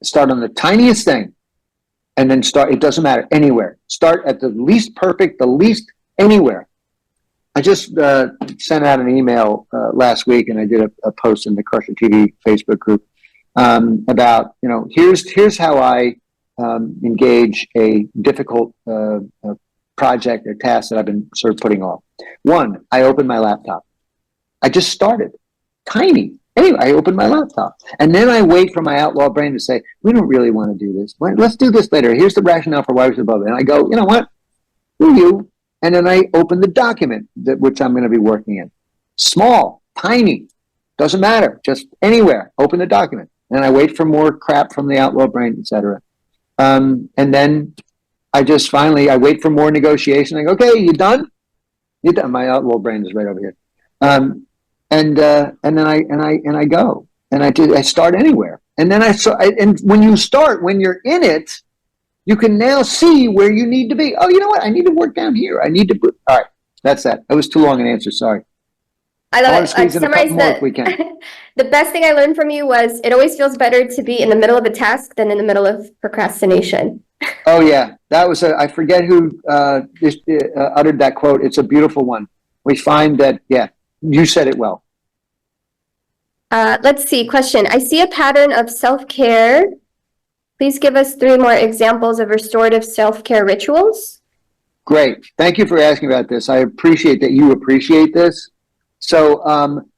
Start on the tiniest thing and then start. It doesn't matter, anywhere. Start at the least perfect, the least anywhere. I just sent out an email last week, and I did a post in the Crusher TV Facebook group about, here's how I engage a difficult project or task that I've been sort of putting off. One, I opened my laptop. I just started. Tiny. Anyway, I opened my laptop. And then I wait for my outlaw brain to say, we don't really want to do this. Let's do this later. Here's the rationale for why we should above it. And I go, you know what? Who are you? And then I open the document which I'm going to be working in. Small, tiny, doesn't matter. Just anywhere. Open the document. And I wait for more crap from the outlaw brain, etc. And then I just finally, I wait for more negotiation. I go, okay, you done? You done? My outlaw brain is right over here. And then I go, and I start anywhere. And then and when you're in it, you can now see where you need to be. Oh, you know what? I need to work down here. All right, that's that. That was too long an answer. Sorry. I love it. Squeeze in a couple more if we can. The best thing I learned from you was it always feels better to be in the middle of a task than in the middle of procrastination. Oh yeah, that was I forget who uttered that quote. It's a beautiful one. We find that, yeah, you said it well. Let's see. Question. I see a pattern of self-care. Please give us 3 more examples of restorative self-care rituals. Great. Thank you for asking about this. I appreciate that you appreciate this. So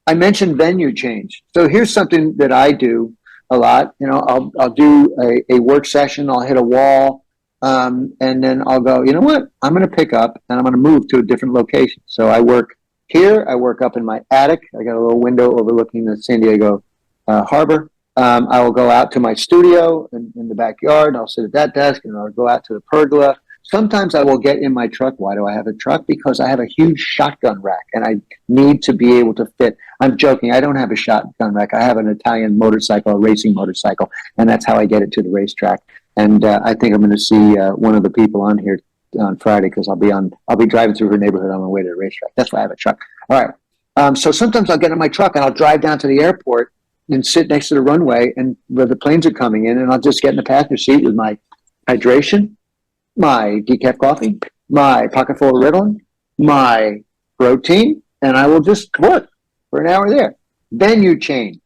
I mentioned venue change. So here's something that I do a lot. I'll do a work session. I'll hit a wall, and then I'll go, you know what? I'm going to pick up and I'm going to move to a different location. So I work here. I work up in my attic. I got a little window overlooking the San Diego harbor. I will go out to my studio in the backyard. I'll sit at that desk, and I'll go out to the pergola. Sometimes I will get in my truck. Why do I have a truck? Because I have a huge shotgun rack, and I need to be able to fit. I'm joking. I don't have a shotgun rack. I have an Italian motorcycle, a racing motorcycle, and that's how I get it to the racetrack. And I think I'm going to see one of the people on here on Friday, because I'll be driving through her neighborhood on my way to the racetrack. That's why I have a truck. All right. So sometimes I'll get in my truck and I'll drive down to the airport and sit next to the runway and where the planes are coming in, and I'll just get in the passenger seat with my hydration, my decaf coffee, my pocket full of Ritalin, my protein, and I will just work for an hour there. Venue change.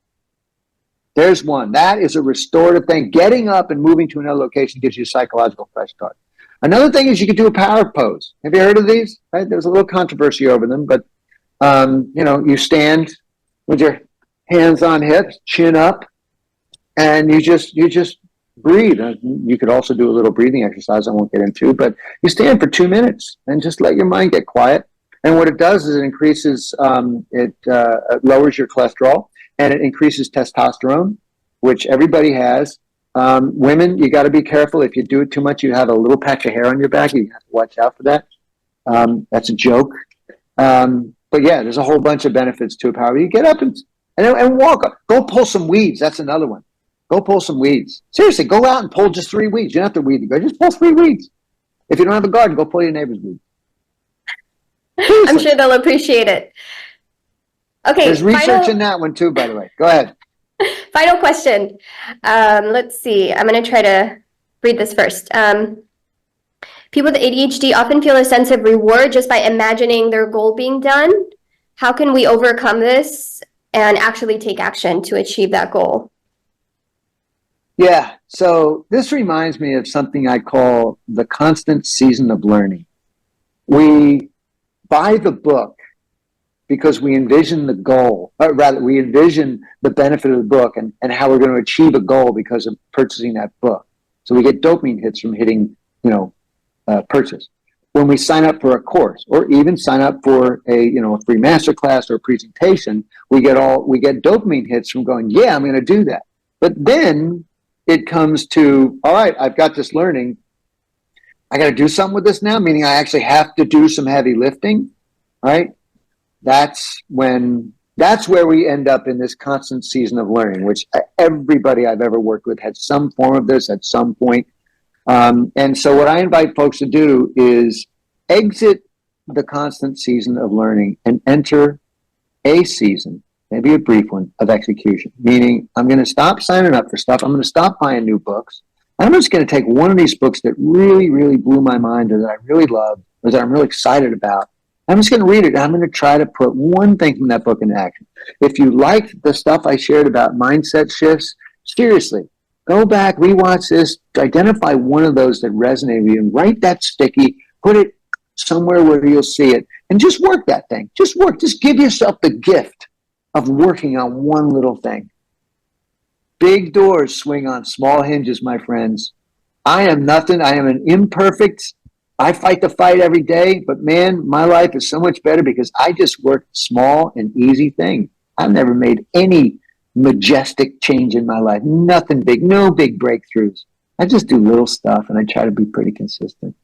There's one. That is a restorative thing. Getting up and moving to another location gives you a psychological fresh start. Another thing is you could do a power pose. Have you heard of these? Right? There's a little controversy over them, but you stand with your hands on hips, chin up, and you just breathe. You could also do a little breathing exercise I won't get into, but you stand for 2 minutes and just let your mind get quiet. And what it does is it increases, it lowers your cholesterol, and it increases testosterone, which everybody has. Women, you got to be careful. If you do it too much, you have a little patch of hair on your back. You have to watch out for that. That's a joke. But yeah, there's a whole bunch of benefits to it. Power. You get up and walk up. Go pull some weeds. That's another one. Go pull some weeds. Seriously, go out and pull just 3 weeds. You don't have to weed. Go just pull 3 weeds. If you don't have a garden, go pull your neighbor's weeds. Seriously. I'm sure they'll appreciate it. Okay. There's research in that one too, by the way. Go ahead. Final question. Let's see. I'm going to try to read this first. People with ADHD often feel a sense of reward just by imagining their goal being done. How can we overcome this and actually take action to achieve that goal? Yeah, so this reminds me of something I call the constant season of learning. We buy the book because we envision the goal, or rather we envision the benefit of the book and how we're going to achieve a goal because of purchasing that book. So we get dopamine hits from hitting, purchase. When we sign up for a course or even sign up for a free masterclass or a presentation, we get dopamine hits from going, yeah, I'm going to do that. But then it comes to, all right, I've got this learning. I got to do something with this now, meaning I actually have to do some heavy lifting, right? That's when That's where we end up in this constant season of learning, which everybody I've ever worked with had some form of this at some point. And so what I invite folks to do is exit the constant season of learning and enter a season, maybe a brief one, of execution. Meaning, I'm going to stop signing up for stuff. I'm going to stop buying new books. I'm just going to take one of these books that really, really blew my mind, or that I really love, or that I'm really excited about. I'm just going to read it, and I'm going to try to put one thing from that book into action. If you liked the stuff I shared about mindset shifts, seriously, go back, rewatch this, identify one of those that resonated with you, and write that sticky, put it somewhere where you'll see it, and just work that thing. Just work. Just give yourself the gift of working on one little thing. Big doors swing on small hinges, my friends. I am nothing. I am an imperfect. I fight the fight every day, but man, my life is so much better because I just work small and easy things. I've never made any majestic change in my life. Nothing big, no big breakthroughs. I just do little stuff and I try to be pretty consistent.